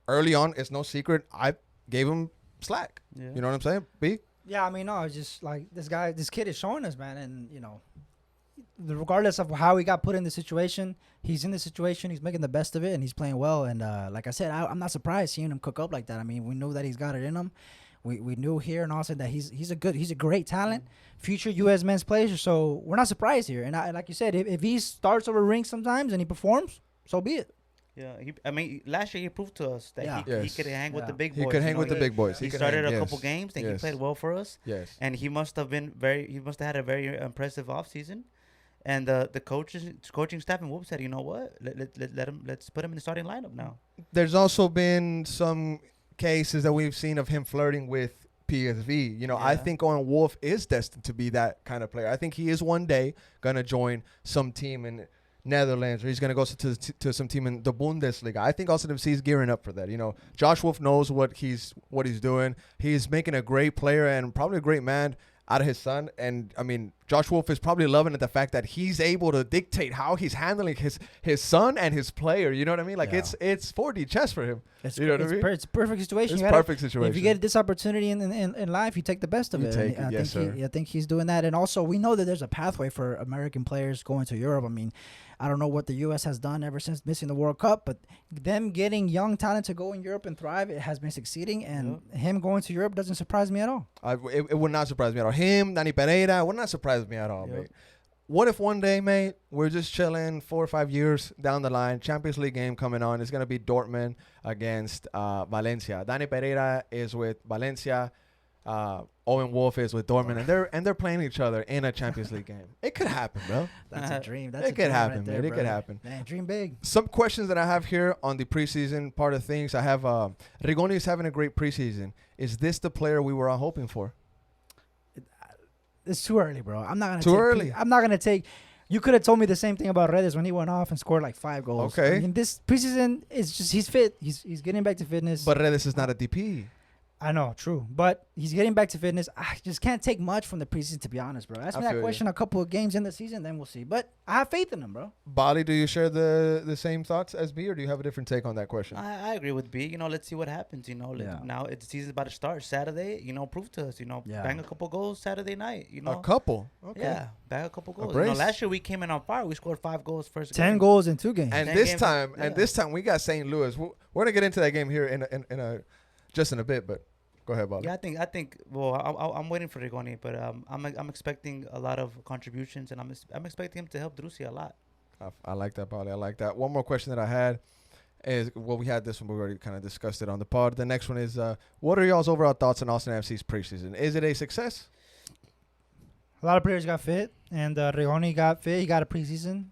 early on, it's no secret, I gave him slack. Yeah. You know what I'm saying? B? Yeah, I mean, no, it's just like this kid is showing us, man, and regardless of how he got put in the situation, he's in the situation, he's making the best of it, and he's playing well. And like I said, I'm not surprised seeing him cook up like that. I mean, we knew that he's got it in him. We knew here in Austin that he's a great talent, future U.S. men's player. So we're not surprised here. And like you said, if he starts over ring sometimes and he performs, so be it. Yeah, last year he proved to us that Yeah. he Yes. could hang with Yeah. the big boys. He could hang with the big boys. He could started hang, a yes. couple games and he Yes. played well for us. Yes. And he must have had a very impressive offseason. And the coaching staff and Whoop said, you know what, let's put him in the starting lineup now. There's also been some cases that we've seen of him flirting with PSV. I Yeah. think Owen Wolf is destined to be that kind of player. I think he is one day going to join some team in Netherlands, or he's going to go to some team in the Bundesliga. I think Austin FC is gearing up for that. Josh Wolf knows what he's doing. He's making a great player and probably a great man out of his son. And I mean, Josh Wolf is probably loving it, the fact that he's able to dictate how he's handling his son and his player. You know what I mean? Like, Yeah. it's 4D chess for him. It's, You know what I it's, mean? it's a perfect situation. It's You gotta- perfect situation. If you get this opportunity in life, you take the best of You it. take And it, yes, sir. I think he's doing that. And also, we know that there's a pathway for American players going to Europe. I mean, I don't know what the U.S. has done ever since missing the World Cup, but them getting young talent to go in Europe and thrive, it has been succeeding. And him going to Europe doesn't surprise me at all. It would not surprise me at all. Him, Danny Pereira, would not surprise me at all, Yep. mate. What if one day, mate, we're just chilling 4 or 5 years down the line, Champions League game coming on. It's going to be Dortmund against Valencia. Danny Pereira is with Valencia. Owen Wolf is with Dortmund, and they're playing each other in a Champions League game. It could happen, bro. That's a dream. That's It a could dream happen, right there, man. It could brother. happen. Man, dream big. Some questions that I have here on the preseason part of things. I have Rigoni is having a great preseason. Is this the player we were all hoping for? It's too early, bro. I'm not gonna Too take early. I'm not gonna take. You could have told me the same thing about Redes when he went off and scored like 5 goals. Okay. I mean, this preseason is just he's fit. He's getting back to fitness. But Redes is not a DP. I know, true. But he's getting back to fitness. I just can't take much from the preseason, to be honest, bro. Ask I me that feel question a couple of games in the season, then we'll see. But I have faith in him, bro. Bali, do you share the same thoughts as me, or do you have a different take on that question? I agree with B. Let's see what happens. Yeah. Now the season's about to start Saturday. Prove to us. Yeah. Bang a couple goals Saturday night. A couple. Okay. Yeah, bang a couple goals. brace. Last year we came in on fire. We scored 5 goals first. 10 game. goals in 2 games. And 10 this games, time, yeah. we got St. Louis. We're gonna get into that game here in a just in a bit, but go ahead, Bali. Yeah, I think. Well, I'm waiting for Rigoni, but I'm expecting a lot of contributions, and I'm expecting him to help Driussi a lot. I like that, Bali. I like that. One more question that I had is, we had this one. We already kind of discussed it on the pod. The next one is, what are y'all's overall thoughts on Austin FC's preseason? Is it a success? A lot of players got fit, and Rigoni got fit. He got a preseason.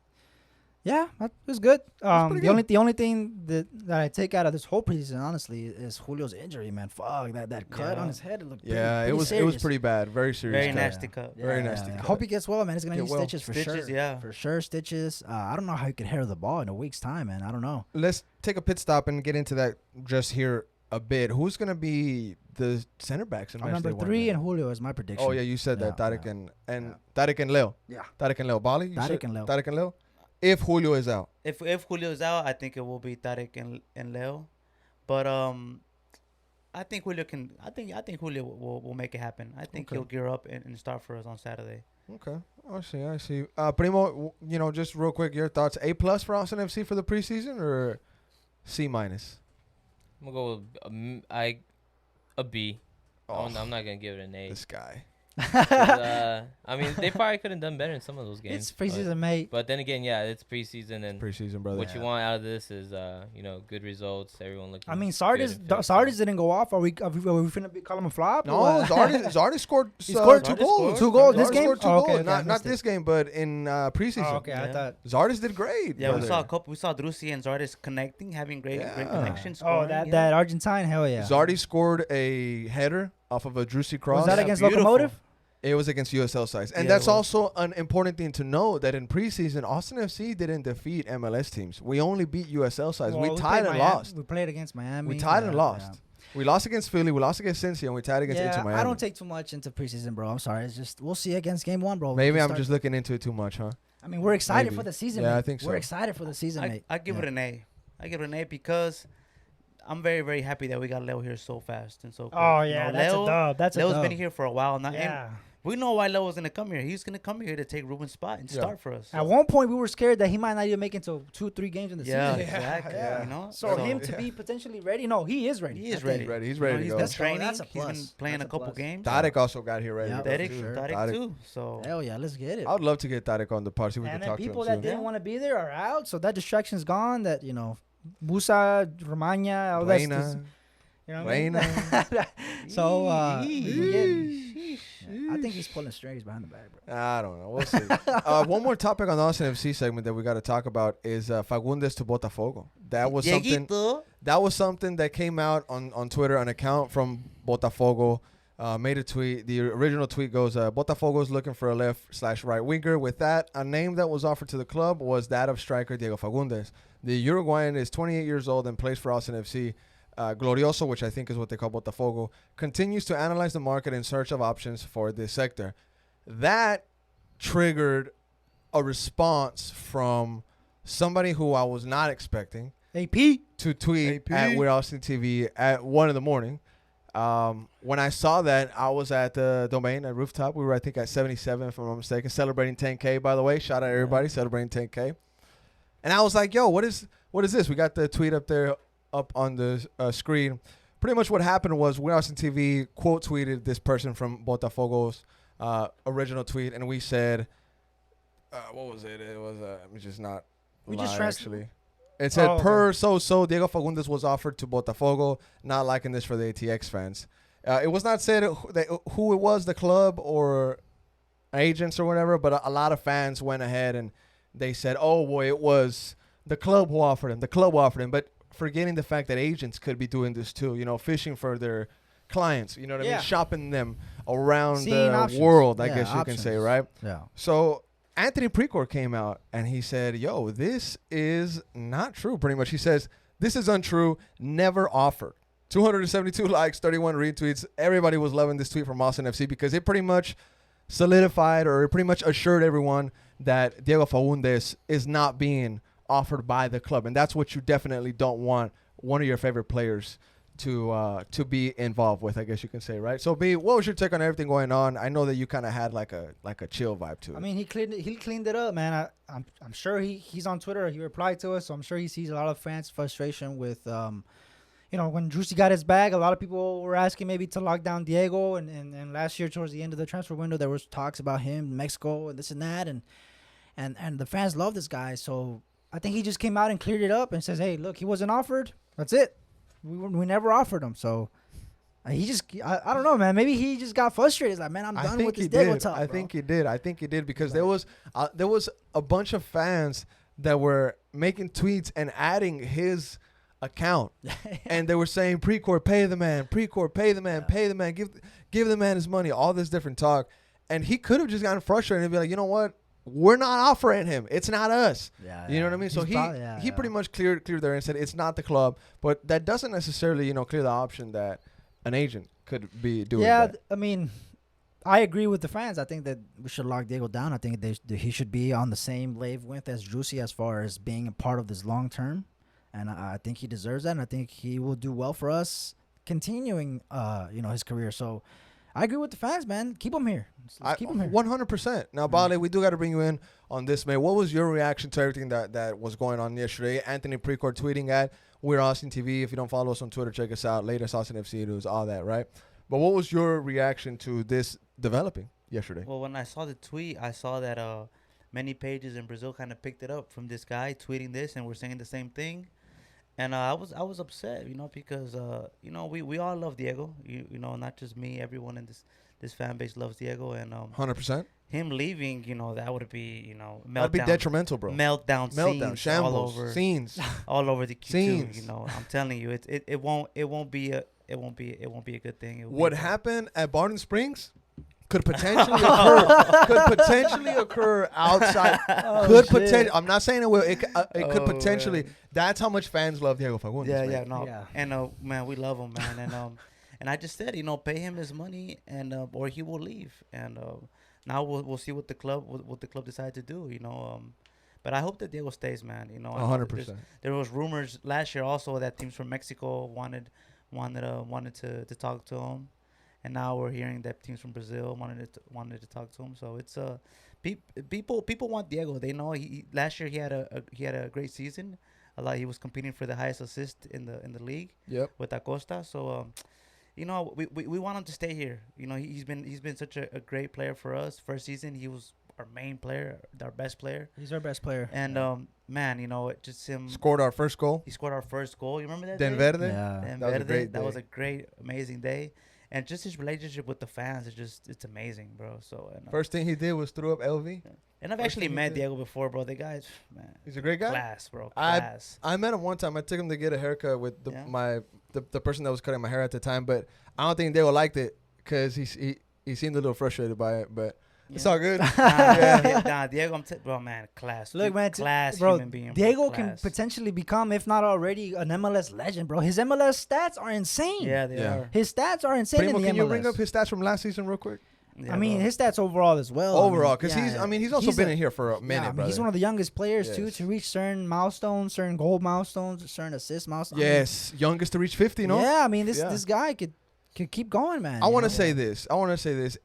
Yeah, it was good. pretty good. The only thing that I take out of this whole preseason, honestly, is Julio's injury, man. Fuck, that cut Yeah. on his head. It looked Yeah, pretty it was serious. pretty bad. Very serious. Very cut. nasty cut. Very nasty I cut. hope he gets well, man. He's gonna Get need well. stitches for Stitches, sure. yeah. For sure, stitches. I don't know how he could handle the ball in a week's time, man. I don't know. Let's take a pit stop and get into that just here a bit. Who's gonna be the center backs in match Number day 3 one? and Julio is my prediction. Oh yeah, you said that. Yeah, Tarek yeah. and Yeah. Tarek and Leo. Yeah. Tarek and Leo. Bali. You Tarek said and Leo. Tarek and Leo. If Julio is out. If Julio's out, I think it will be Tarek and Leo, but I think Julio can. I think Julio will make it happen. I think Okay. he'll gear up and start for us on Saturday. Okay, I see. Primo, just real quick, your thoughts. A+ for Austin FC for the preseason or C-? I'm gonna go with a B. Oh, I'm not gonna give it an A. this guy. 'Cause, I mean, they probably could have done better in some of those games. It's preseason, mate. But then again, yeah, it's preseason, and Preseason, brother. what you want out of this is, good results. Everyone looking. I mean, good and fit, so- Sardis didn't go off. Are we finna call him a flop? or No, what? Zardes scored. He scored 2 Zardes goals. scored. 2 goals Zardes this game. scored 2 Oh, okay, goals. okay, I Not missed this it. game, but in preseason. Oh, okay, I Yeah. thought. Zardes did great. Yeah, we brother. We saw Driussi and Zardes connecting, having great Yeah. connections. Oh, scoring, that yeah. that Argentine, hell yeah. Zardes scored a header off of a Driussi cross. Was that Yeah, against beautiful. Locomotive? It was against USL size. And Yeah, that's it was. also an important thing to know, that in preseason, Austin FC didn't defeat MLS teams. We only beat USL size. Well, we tied played and Miami- lost. We played against Miami. We tied and yeah, lost. yeah. We lost against Philly. We lost against Cincy, and we tied against Inter Miami. I don't take too much into preseason, bro. I'm sorry. It's just we'll see against game 1, bro. We Maybe can I'm start- just looking into it too much, huh? I mean, we're excited Maybe. for the season. Yeah, mate. I think so. We're excited for the season, mate. I give it an A. I give it an A because I'm very, very happy that we got Leo here so fast and so quick. Oh yeah, that's Leo, a dub. That's a Leo's dub. been here for a while now. Yeah. And we know why Leo was going to come here. He's going to come here to take Ruben's spot and Yeah. start for us. At one point, we were scared that he might not even make it to 2-3 games in the Yeah, season. exactly. Yeah. So him to be potentially ready, no, he is ready. He is I think. ready. He's ready. He's ready to He's go. been That's- training. that's a He's been plus. playing That's a a couple plus. games. Tarek also got here ready. Yeah. to go, Tarek, too. sure. Tarek Tarek. too. So Hell yeah, let's get it. I would love to get Tarek on the pod. See if we And can then talk people to that him soon. didn't want to be there are out, so that distraction's gone. That Musa, Romaña, all that's just, Reina. you know what I mean? So I think he's pulling strings behind the back, bro. I don't know. We'll see. One more topic on the Austin FC segment that we got to talk about is Fagundez to Botafogo. That was something. Dieguito. That was something that came out on Twitter. An account from Botafogo made a tweet. The original tweet goes, Botafogo is looking for a left/right winger. With that, a name that was offered to the club was that of striker Diego Fagundez. The Uruguayan is 28 years old and plays for Austin FC. Glorioso, which I think is what they call Botafogo, continues to analyze the market in search of options for this sector. That triggered a response from somebody who I was not expecting AP. to tweet AP. at We're Austin TV at 1 a.m. When I saw that, I was at the Domain at Rooftop. We were, I think, at 77, if I'm not mistaken, celebrating 10K, by the way. Shout out everybody celebrating 10K. And I was like, yo, what is this? We got the tweet up there, up on the screen. Pretty much what happened was We're Austin TV quote tweeted this person from Botafogo's original tweet, and we said, what was it? It was just not. We lie, just actually. It said Oh, okay. per so Diego Fagundez was offered to Botafogo. Not liking this for the ATX fans. It was not said who it was, the club or agents or whatever, but a lot of fans went ahead and they said, "Oh boy, it was the club who offered him. The club offered him," but forgetting the fact that agents could be doing this too. You know, fishing for their clients. You know what I mean? Shopping them around Seeing the options. world. I Yeah, guess you can say, right? Yeah. So Anthony Precourt came out and he said, "Yo, this is not true." Pretty much, he says, "This is untrue. Never offered." 272 likes, 31 retweets. Everybody was loving this tweet from Austin FC because it pretty much solidified or it pretty much assured everyone that Diego Fagundez is not being offered by the club, and that's what you definitely don't want one of your favorite players to be involved with, I guess you can say, right? So, B, what was your take on everything going on? I know that you kind of had like a chill vibe to it. I mean, he cleaned it up, man. I'm sure he's on Twitter. He replied to us, so I'm sure he sees a lot of fans' frustration with when Driussi got his bag. A lot of people were asking maybe to lock down Diego, and last year towards the end of the transfer window, there was talks about him, Mexico, and this and that, and the fans love this guy. So I think he just came out and cleared it up and says, "Hey, look, he wasn't offered. That's it. We never offered him." So he just, I don't know, man. Maybe he just got frustrated. He's like, "Man, I'm done with this Diego talk." I think he did because there was a bunch of fans that were making tweets and adding his account, and they were saying, "Precourt, pay the man. Precourt, pay the man. Pay the man. Give the man his money." All this different talk, and he could have just gotten frustrated and be like, "You know what? We're not offering him. It's not us." You know what I mean? So he pretty much cleared there and said it's not the club, but that doesn't necessarily clear the option that an agent could be doing. Yeah, that. I mean, I agree with the fans. I think that we should lock Diego down. I think he should be on the same wavelength as Driussi as far as being a part of this long term, and I think he deserves that. And I think he will do well for us continuing, his career. So I agree with the fans, man. Keep him here. Let's keep him here. 100%. Now, Bale, we do got to bring you in on this, man. What was your reaction to everything that was going on yesterday? Anthony Precourt tweeting at We're Austin TV. If you don't follow us on Twitter, check us out. Latest Austin FC news, all that, right? But what was your reaction to this developing yesterday? Well, when I saw the tweet, I saw that many pages in Brazil kind of picked it up from this guy tweeting this, and we're saying the same thing. And I was upset, because we all love Diego, not just me. Everyone in this fan base loves Diego, and 100%. Him leaving, that would be meltdown. That'd be detrimental, bro. Meltdown scenes, shambles, all over scenes, all over the Q2. Scenes. I'm telling you, it won't be a good thing. What happened at Barton Springs could potentially occur. Could potentially occur outside. I'm not saying it will. It could potentially. Man. That's how much fans love Diego Fagundez. Yeah. And man, we love him, man. And I just said, pay him his money, and or he will leave. And now we'll see what the club decides to do. But I hope that Diego stays, man. 100%. There was rumors last year also that teams from Mexico wanted to talk to him. And now we're hearing that teams from Brazil wanted to talk to him. So it's people want Diego. They know last year he had a great season. He was competing for the highest assist in the league. Yep. With Acosta. So we want him to stay here. He's been such a great player for us. First season he was our main player, our best player. He's our best player. And man, just him Scored our first goal. He scored our first goal. You remember that? Den day? Verde. Yeah. That was a great day. That was a great, amazing day. And just his relationship with the fans it's amazing, bro. So First thing he did was threw up LV. And I've actually met Diego before, bro. The guy's, man. He's a great guy. Class, bro. Class. I met him one time. I took him to get a haircut with the person that was cutting my hair at the time, but I don't think Diego liked it because he seemed a little frustrated by it, but it's all good. Diego, bro, man, class. Look, man, class bro, human being. Diego bro, can potentially become, if not already, an MLS legend, bro. His MLS stats are insane. Yeah, they are. His stats are insane Primo, in the can MLS. you bring up his stats from last season real quick? Yeah, I mean, bro. his stats overall as well. Overall, because he's also been in here for a minute, brother. He's one of the youngest players, too, Yes. to reach certain milestones, certain goal milestones, certain assist milestones. Yes, youngest to reach 50, no? Yeah, I mean, this guy could keep going, man. I want to say this.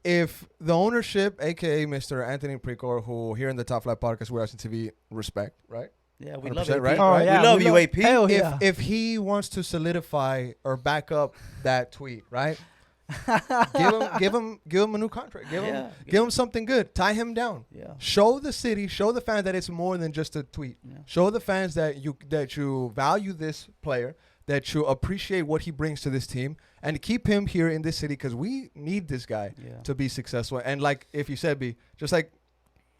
If the ownership, a.k.a. Mr. Anthony Precourt, who here in the Top Flight Podcast, We're Austin TV, respect, right? Yeah, we 100%, love it, right? Oh, Right? yeah, We love you, AP. Hell yeah. If he wants to solidify or back up that tweet, right? give him a new contract. Give him something good. Tie him down. Yeah. Show the city, show the fans that it's more than just a tweet. Yeah. Show the fans that you value this player, that you appreciate what he brings to this team and keep him here in this city because we need this guy to be successful. And like if you said, B, just like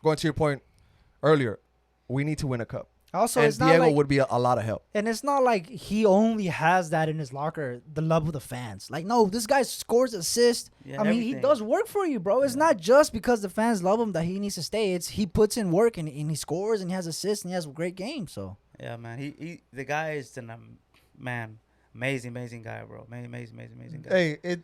going to your point earlier, we need to win a cup. Also, and it's not Diego like, would be a lot of help. and it's not like he only has that in his locker, the love of the fans. Like, no, this guy scores, assists. Yeah, I mean, he does work for you, bro. It's not just because the fans love him that he needs to stay. It's he puts in work and he scores and he has assists and he has a great game. So Yeah, man. He the guy is man, amazing guy, bro. Amazing guy. Hey,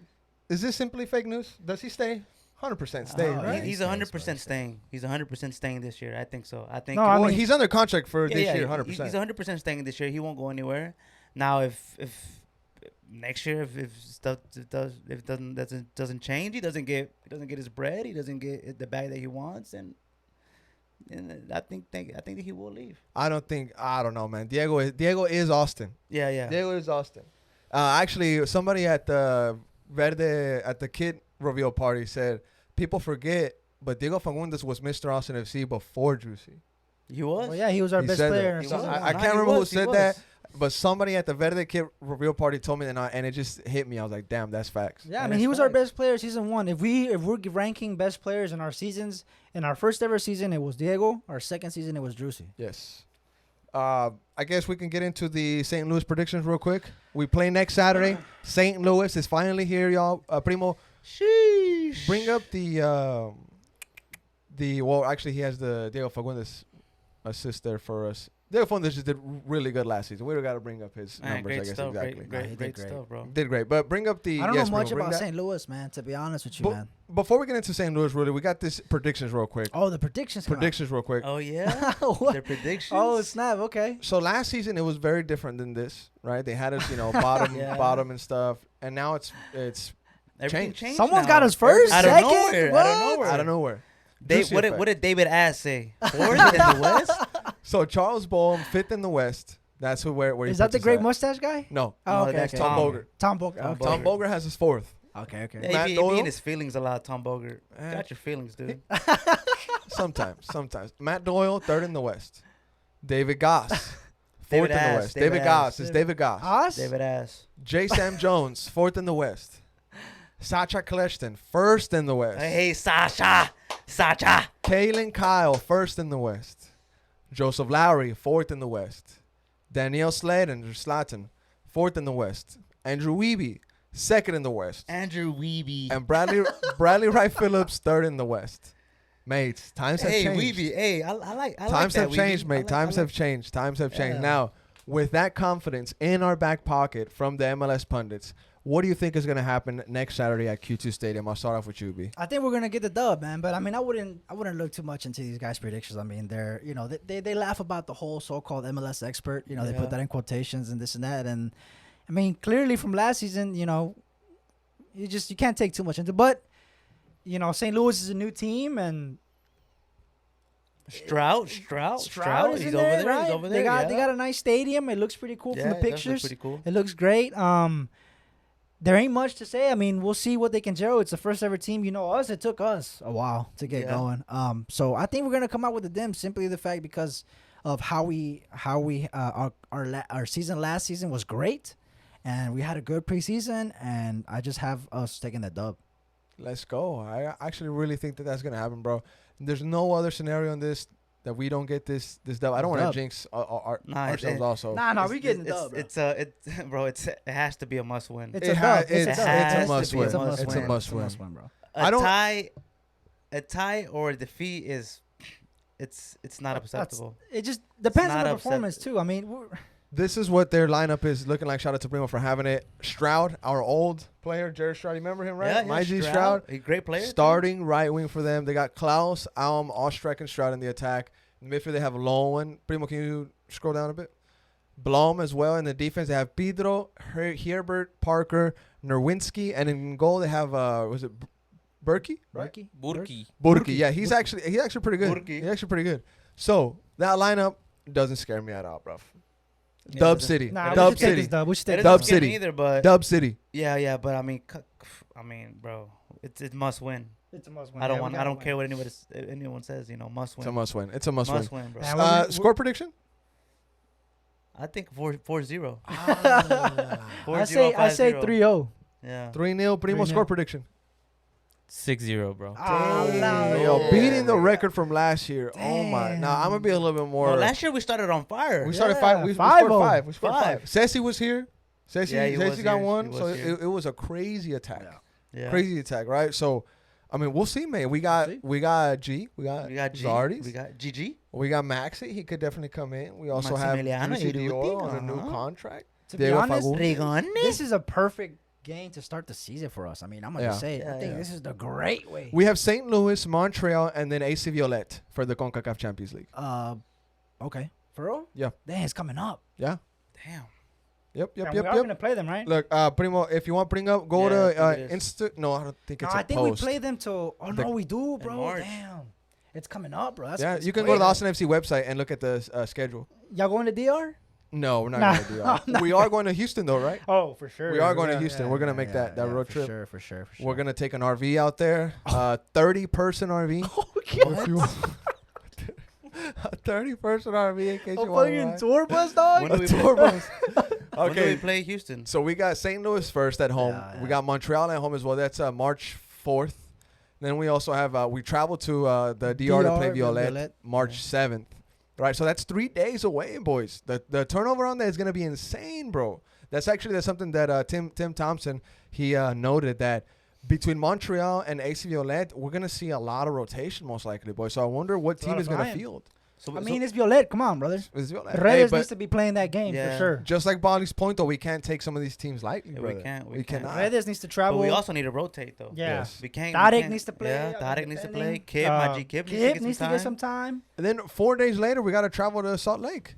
is this simply fake news? Does he stay? 100% stay, right? He's 100% staying. He's 100% staying this year. I think so. I think. No, I mean, he's under contract for this year, 100%. He's 100% staying this year. He won't go anywhere. Now, if next year, if stuff doesn't change, he doesn't get his bread. He doesn't get the bag that he wants, and I think that he will leave. I don't know, man. Diego is Austin. Yeah. Diego is Austin. Actually, somebody at the kid reveal party said people forget, but Diego Fagundez was Mr. Austin FC before Driussi. He was. well, yeah, he was our He best said player. that. So, I can't remember who said that, but somebody at the Verde Kid reveal party told me that, and it just hit me. I was like, damn, that's facts. Yeah, I And mean, it's he was our facts. best player season 1. If we're ranking best players in our seasons, in our first ever season, it was Diego. Our second season, it was Driussi. Yes. I guess we can get into the St. Louis predictions real quick. We play next Saturday. St. Louis is finally here, y'all. Primo, Sheesh. bring up the well, actually, he has the Diego Fagundez assist there for us. Diego Fagundez just did really good last season. We don't got to bring up his numbers, Great I guess, stuff. exactly. Great stuff, bro. Did great. But bring up the... I don't yes, know much Primo, bring about that. St. Louis, man, to be honest with you, But- man. Before we get into St. Louis, really, we got this predictions real quick. Oh, the predictions. Real quick. Oh yeah. What? Their predictions. Oh, snap. Okay. So last season it was very different than this, right? They had us, bottom, Yeah. bottom and stuff, and now it's Everything changed. changed. Someone's now. got us first, Out of second. nowhere. What? Out of nowhere. out of nowhere. They, Juicy what, did, effect. what did David Ass say? Fourth in the West? So Charles Boehm, fifth in the West. That's where he Is that puts the us great at. mustache guy? No, Oh, No, okay. that's okay. Tom Tom. Bogert. Tom Bogert. Tom Okay. Tom Bogert has his fourth. Okay. Okay. Yeah, Matt he be Doyle? in his feelings a lot, Tom Bogert. Eh. Got your feelings, dude. Sometimes. Matt Doyle, third in the West. David Goss, fourth David in the Ass, West. David David Ass. Goss. It's David Goss. Us? David Ass. J. Sam Jones, fourth in the West. Sacha Kleshton, first in the West. Hey, Sasha. Kalen Kyle, first in the West. Joseph Lowry, fourth in the West. Daniel Slaton, fourth in the West. Andrew Wiebe, second in the West. Andrew Wiebe. And Bradley Wright Phillips, third in the West. Mates, times have Hey, changed. Wiebe. Hey, I like Times that, have changed, Wiebe. mate. Times have changed. Times have changed. Yeah. Now, with that confidence in our back pocket from the MLS pundits, what do you think is going to happen next Saturday at Q2 Stadium? I'll start off with you, B. I think we're gonna get the dub, man. But I mean, I wouldn't look too much into these guys' predictions. I mean, they're they laugh about the whole so-called MLS expert. They Yeah. put that in quotations and this and that. And I mean, clearly from last season, you can't take too much into. But St. Louis is a new team, and Stroud. is He's in over there, there. right? He's over there. They got a nice stadium. It looks pretty cool from the it does look pictures. pretty cool. It looks great. There ain't much to say. I mean, we'll see what they can do. It's the first ever team. Us, it took us a while to get Yeah. going. So I think we're gonna come out with a dim simply the fact because of how we our season last season was great, and we had a good preseason, and I just have us taking the dub. Let's go. I actually really think that that's going to happen, bro. There's no other scenario in this that we don't get this dub. I don't want to Dub. jinx Nah, ourselves also. Nah, we getting the it's, dub. Bro. bro. It has to be a must win. It's It a ha- dub. it's- It's it's a a dub. must win. It's a must It's a win. must It's a win. must win, bro. I don't- A tie or defeat is, it's not acceptable. It just depends on not the upset- performance too. I mean, This is what their lineup is looking like. Shout out to Primo for having it. Stroud, our old player, Jared Stroud. You remember him, right? Yeah, My G Stroud. a great player. too. Starting right wing for them. They got Klaus, Alm, Ostrek, and Stroud in the attack. In the midfield, they have Lowen. Primo, can you scroll down a bit? Blom as well. In the defense, they have Pedro, Herbert, Parker, Nerwinski. And in goal, they have, was it Berkey? Right? Burki. Burki. Yeah, he's actually pretty good. Burki. He's actually pretty good. So, that lineup doesn't scare me at all, bro. Yeah, Dub it City. Nah, Dub we should take City. this dub. We should It take doesn't Dub scare me City. either, but Dub City. yeah, but I mean, bro, it must win. It's a must win. I don't care what anyone says. Must win. It's a must win. It's a must win. bro. Yeah, Score prediction? I think 4-0. I say 3-0. Yeah. 3-0. Primo 3-0. score prediction. 6-0, bro. Yo, beating the record from last year. Oh my! Now I'm gonna be a little bit more. No, last year we started on fire. We started Yeah, 5. We 5-0. scored 5. We scored 5. Five. Ceci was here. Ceci Yeah, he was got here. one. He was So here. it was a crazy attack. Yeah. Crazy attack, right? So, I mean, we'll see, man. We got see. we got G. We got G. Zardes. We got GG. We got Maxi. He could definitely come in. We also have Maximiliano Driussi Iruti, Dior on a new uh-huh. contract. To be Diego honest, Fagundez. this is a perfect game to start the season for us. I mean, I'm gonna Yeah. say it. I Yeah, think yeah. this is the great way. We have St. Louis, Montreal, and then AC Violette for the CONCACAF Champions League. Okay, for real? Yeah. Dang, it's coming up. Yeah. Damn. Yep. And we are gonna play them, right? Look, Primo, if you want to bring up, go Yeah, to I think it is. Insta. No, I don't think No, it's I a think post. we play them till. Oh The- no, we do, bro. March. Damn, it's coming up, bro. That's, Yeah, that's you can go to the quick. Austin FC website and look at the schedule. Y'all going to DR? No, we're not Nah, going to do that. We are going to Houston, though, right? Oh, for sure. We are going to Houston. We're gonna make that road for trip. Sure, for sure. We're going to take an RV out there, 30-person RV. Okay. If you want- a 30-person RV in case A you want fucking to tour bus, dog. When do we tour bus. When do we Okay, play Houston? so we got St. Louis first at home. Yeah, We yeah. got Montreal at home as well. That's March 4th. Then we also have we travel to the DR to play DR, Violette March 7th. Right, so that's 3 days away, boys. The turnover on that is gonna be insane, bro. That's something that Tim Thompson he noted that between Montreal and AC Violette, we're gonna see a lot of rotation most likely, boys. So I wonder what It's a team lot is of gonna flying. field. So, I mean, it's Violet. Come on, brothers. It's Violette. Hey, Reyes but needs to be playing that game Yeah. for sure. just like Bali's point, though, we can't take some of these teams lightly, Yeah, brother. we can't. We cannot. Reyes needs to but travel. we also need to rotate though. Yeah. Yes. We can't. Tarek we can't- needs to play. Yeah, I'm Tarek needs to play. defending. Kip, Majid Kip Kip needs to get some time. time. And then 4 days later, we got to travel to Salt Lake.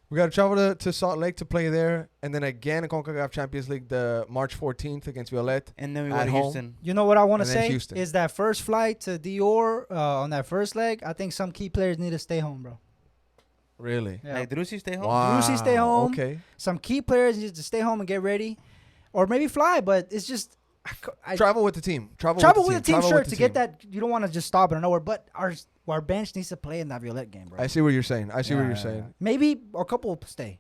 We got to travel to Salt Lake to play there. And then again, in CONCACAF Champions League, the March 14th against Violette. And then we At go to home. Houston. You know what I want to And then say Houston. is that first flight to Dior on that first leg. I think some key players need to stay home, bro. Really? Yeah. Like Driussi stay home. Wow. Driussi stay home. Okay. Some key players need to stay home and get ready, or maybe fly. But it's just I Travel with the team. Travel with the team, Travel sure, with the to get team. that. You don't want to just stop it or nowhere. But our bench needs to play in that Violet game, bro. I see what you're saying. I see what Yeah, you're yeah, saying. yeah. Maybe a couple stay.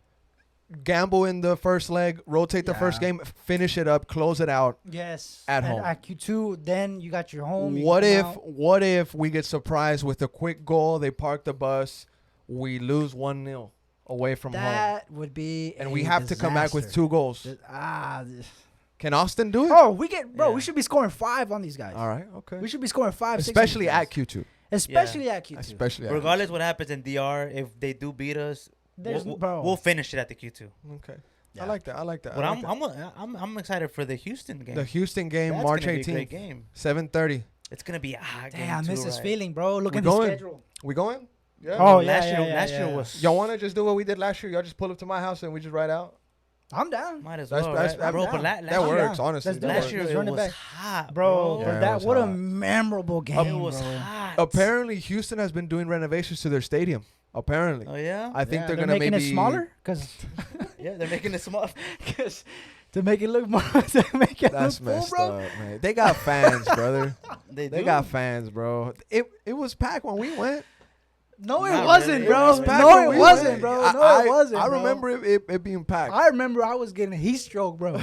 Gamble in the first leg, rotate the first Yeah. game, finish it up, close it out. Yes. At and home. At Q2, then you got your home. you What come if out. what if we get surprised with a quick goal, they park the bus, we lose 1-0 away from home. that would be And a we have to come back with disaster. 2 goals. This- Can Austin do it? Oh, we get bro. Yeah. We should be scoring 5 on these guys. All right, okay. We should be scoring 5, 6 on Especially these at guys. Q2. Especially at Q2. Especially at Regardless what happens in DR, if they do beat us, There's we'll, bro. we'll finish it at the Q2. Okay. Yeah. I like that. I like that. But I like that. I'm excited for the Houston game. The Houston game, That's March gonna be a 18th, great game. 7:30. It's gonna be a hot game. Damn, I miss too, this right? feeling, bro. Look We at the going? schedule. We going? Yeah. Oh, yeah, last yeah, year, yeah, last yeah. year was. Y'all want to just do what we did last year? Y'all just pull up to my house and we just ride out? I'm down. Might as That's- well, that's- right? bro. I'm But down. last That year, works, yeah. honestly. Let's do that that. last year works. Let's it run it was back. hot, Bro, Yeah, but it that was what a hot. memorable game. It was bro. hot. Apparently, Houston has been doing renovations to their stadium. Apparently. Oh yeah. I think Yeah, they're going to making maybe it smaller because Yeah, they're making it small. to make it look more to make it That's look full, messed bro. up, man. They got fans, brother. They They got fans, bro. It was packed when we went. No, it Not wasn't, really. bro. It was packed No, when it we wasn't, went. bro. I- No, it wasn't. I bro. remember it being packed. I remember I was getting heat stroke, bro.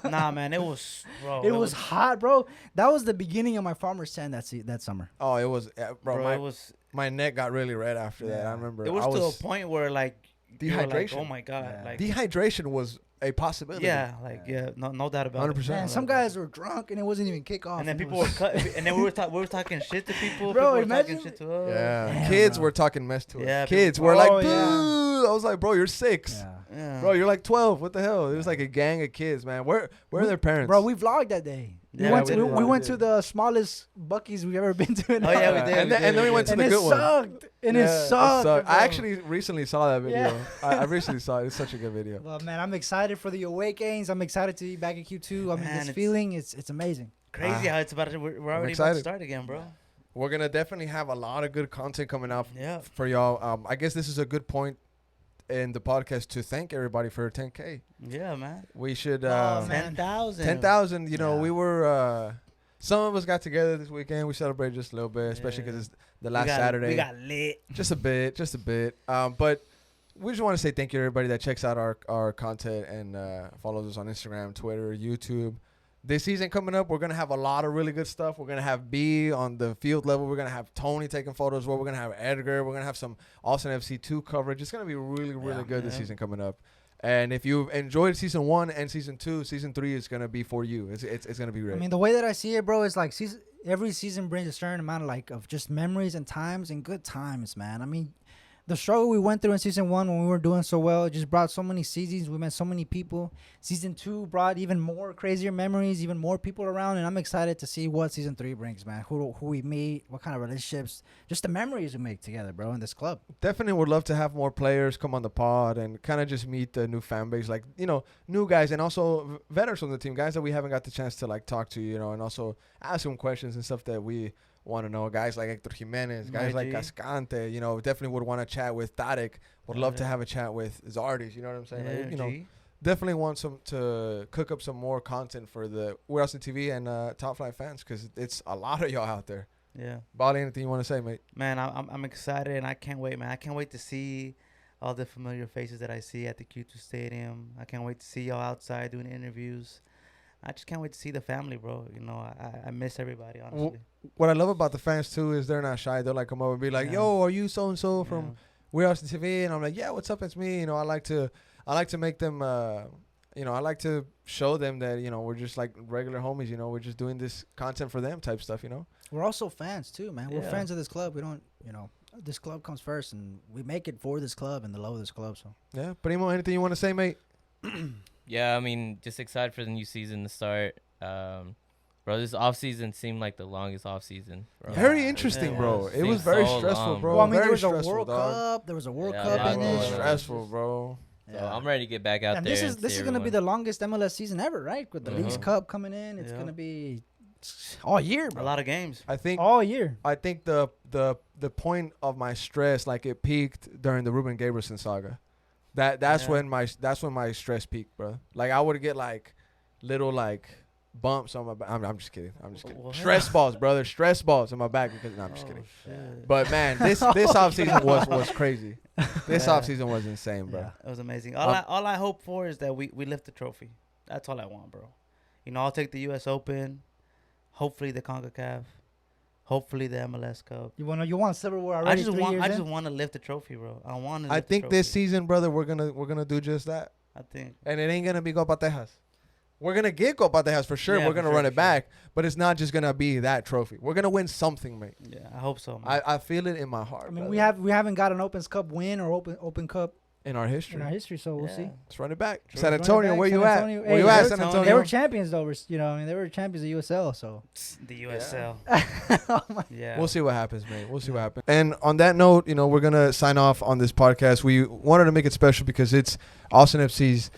Nah, man, it was. Bro, It was hot, bro. That was the beginning of my farmer's tan that summer. Oh, it was, bro. Bro, my, it was. my neck got really red after that. Yeah. I remember. It was I to a point where like you were like, Dehydration. oh my god, Yeah. like Dehydration was a possibility. yeah, no doubt about 100%. it. Man, some guys were drunk and it wasn't even kickoff. And then it people was- were and then we were talking shit to people. Bro, people were imagine- talking shit to us. Yeah. Damn, Kids bro. were talking mess to us. Yeah, Kids people- were like, Oh, dude. yeah. I was like, bro, you're 6. Yeah. Yeah. Bro, you're like 12. What the hell? It was like a gang of kids, man. Where are their parents? Bro, we vlogged that day. Yeah, we went we to did. we went We to did. the smallest Buc-ee's we've ever been to. In Oh, yeah, our we life. did. And then we went to And the it good one. sucked. And Yeah, it sucked. I bro. actually recently saw that video. Yeah. I recently saw it. It's such a good video. Well, man, I'm excited for the away games. I'm excited to be back at Q2. I mean, Man, this it's- feeling, it's amazing. Crazy how it's about to. We're already about to excited. start again, bro. We're gonna definitely have a lot of good content coming out Yeah. for y'all. I guess this is a good point in the podcast to thank everybody for 10K. Yeah, man. We should Oh, man. 10,000. 10,000. You know, Yeah. we were. Some of us got together this weekend. We celebrated just a little bit, especially because Yeah. it's the last Saturday. We got lit. Just a bit. But we just want to say thank you to everybody that checks out our content and follows us on Instagram, Twitter, YouTube. This season coming up, we're going to have a lot of really good stuff. We're going to have B on the field level. We're going to have Tony taking photos. We're going to have Edgar. We're going to have some Austin FC 2 coverage. It's going to be really, really good this season coming up. And if you've enjoyed season 1 and season 2, season 3 is going to be for you. It's going to be great. I mean, the way that I see it, bro, is like every season brings a certain amount of just memories and times and good times, man. I mean, the struggle we went through in season 1 when we were doing so well, it just brought so many seasons. We met so many people. Season 2 brought even more crazier memories, even more people around, and I'm excited to see what season 3 brings, man. Who we meet, what kind of relationships, just the memories we make together, bro, in this club. Definitely would love to have more players come on the pod and kind of just meet the new fan base, like, new guys and also veterans from the team, guys that we haven't got the chance to, like, talk to, and also ask them questions and stuff that we want to know. Guys like Hector Jimenez, guys like Cascante, definitely would want to chat with Tarek. Would love to have a chat with Zardis, you know what I'm saying? Like, definitely want to cook up some more content for the We're Austin TV and Top Flight fans, because it's a lot of y'all out there. Yeah. Bali, anything you want to say, mate? Man, I'm excited, and I can't wait, man. I can't wait to see all the familiar faces that I see at the Q2 Stadium. I can't wait to see y'all outside doing interviews. I just can't wait to see the family, bro. I miss everybody, honestly. What I love about the fans, too, is they're not shy. They'll, like, come over and be like, yo, are you so-and-so from We're Austin TV? And I'm like, yeah, what's up? It's me. I like to make them, I like to show them that, we're just, like, regular homies. We're just doing this content for them type stuff, We're also fans, too, man. We're fans of this club. We don't, this club comes first, and we make it for this club and the love of this club. So yeah. Primo, anything you want to say, mate? Yeah, I mean, just excited for the new season to start. Bro, this offseason seemed like the longest offseason. Very interesting, bro. It was very stressful, bro. Well, I mean, there was a World Cup. There was a World Cup in it was it. stressful, bro. So I'm ready to get back out there. This is gonna be the longest MLS season ever, right? With the Leagues Cup coming in, it's gonna be all year, bro. A lot of games. I think all year. I think the point of my stress, like, it peaked during the Ruben Gabrielson saga. That's when my stress peaked, bro. Like, I would get like little like bumps on my back. I'm just kidding. What? Stress balls, brother. Stress balls on my back because I'm just kidding. Shit. But man, this offseason was crazy. This offseason was insane, bro. Yeah, it was amazing. All I hope for is that we lift the trophy. That's all I want, bro. I'll take the US Open, hopefully the CONCACAF, hopefully the MLS Cup. You want silverware already? I just want to lift the trophy, bro. I think this season, brother, we're gonna do just that. I think. And it ain't gonna be Copa Tejas. We're gonna get Copa Tejas for sure. Yeah, we're gonna run it back, but it's not just gonna be that trophy. We're gonna win something, mate. Yeah, I hope so, man. I feel it in my heart. I mean, brother. we haven't got an Opens Cup win or Open Cup in our history. So we'll see. Let's run it back. True. San Antonio, where you at? Hey, Where you at, San Antonio? They were champions, though. They were champions of USL. So the USL. Yeah. We'll see what happens, mate. We'll see what happens. And on that note, we're gonna sign off on this podcast. We wanted to make it special because it's Austin FC's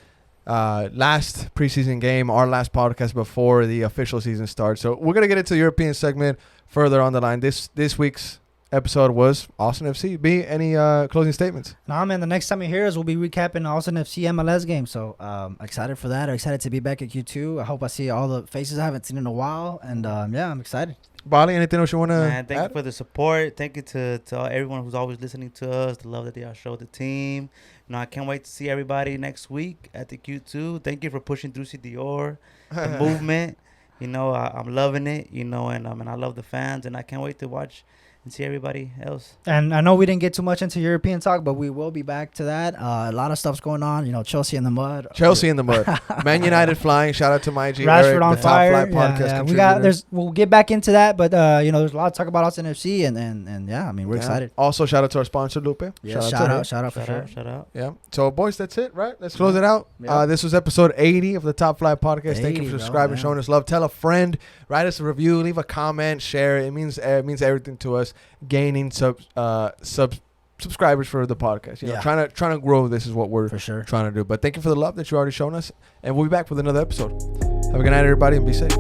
last preseason game, our last podcast before the official season starts. So we're gonna get into the European segment further on the line. This week's episode was Austin FC. B, any closing statements? Nah, man. The next time you hear us, we'll be recapping Austin FC MLS game. So excited for that. I'm excited to be back at Q2. I hope I see all the faces I haven't seen in a while. And I'm excited. Bali, anything else you want to add? Thank you for the support. Thank you to everyone who's always listening to us, the love that they all show the team. I can't wait to see everybody next week at the Q2. Thank you for pushing Driussi Dior, the movement. I'm loving it, and I love the fans, and I can't wait to watch and see everybody else. And I know we didn't get too much into European talk, but we will be back to that. A lot of stuff's going on. Chelsea in the mud. Man United flying. Shout out to my G. Rashford Eric, on the fire. Top Flight podcast we'll get back into that, but there's a lot to talk about Austin FC, and we're excited. Also, shout out to our sponsor, Lupe. Yeah, shout out for sure. Shout out. Yeah. So, boys, that's it, right? Let's close it out. Yeah. This was episode 80 of the Top Flight podcast. Thank you for subscribing, showing us love. Tell a friend, write us a review, leave a comment, share it. It means everything to us. Gaining subscribers for the podcast. Trying to grow. This is what we're for sure trying to do. But thank you for the love that you already shown us, and we'll be back with another episode. Have a good night, everybody, and be safe.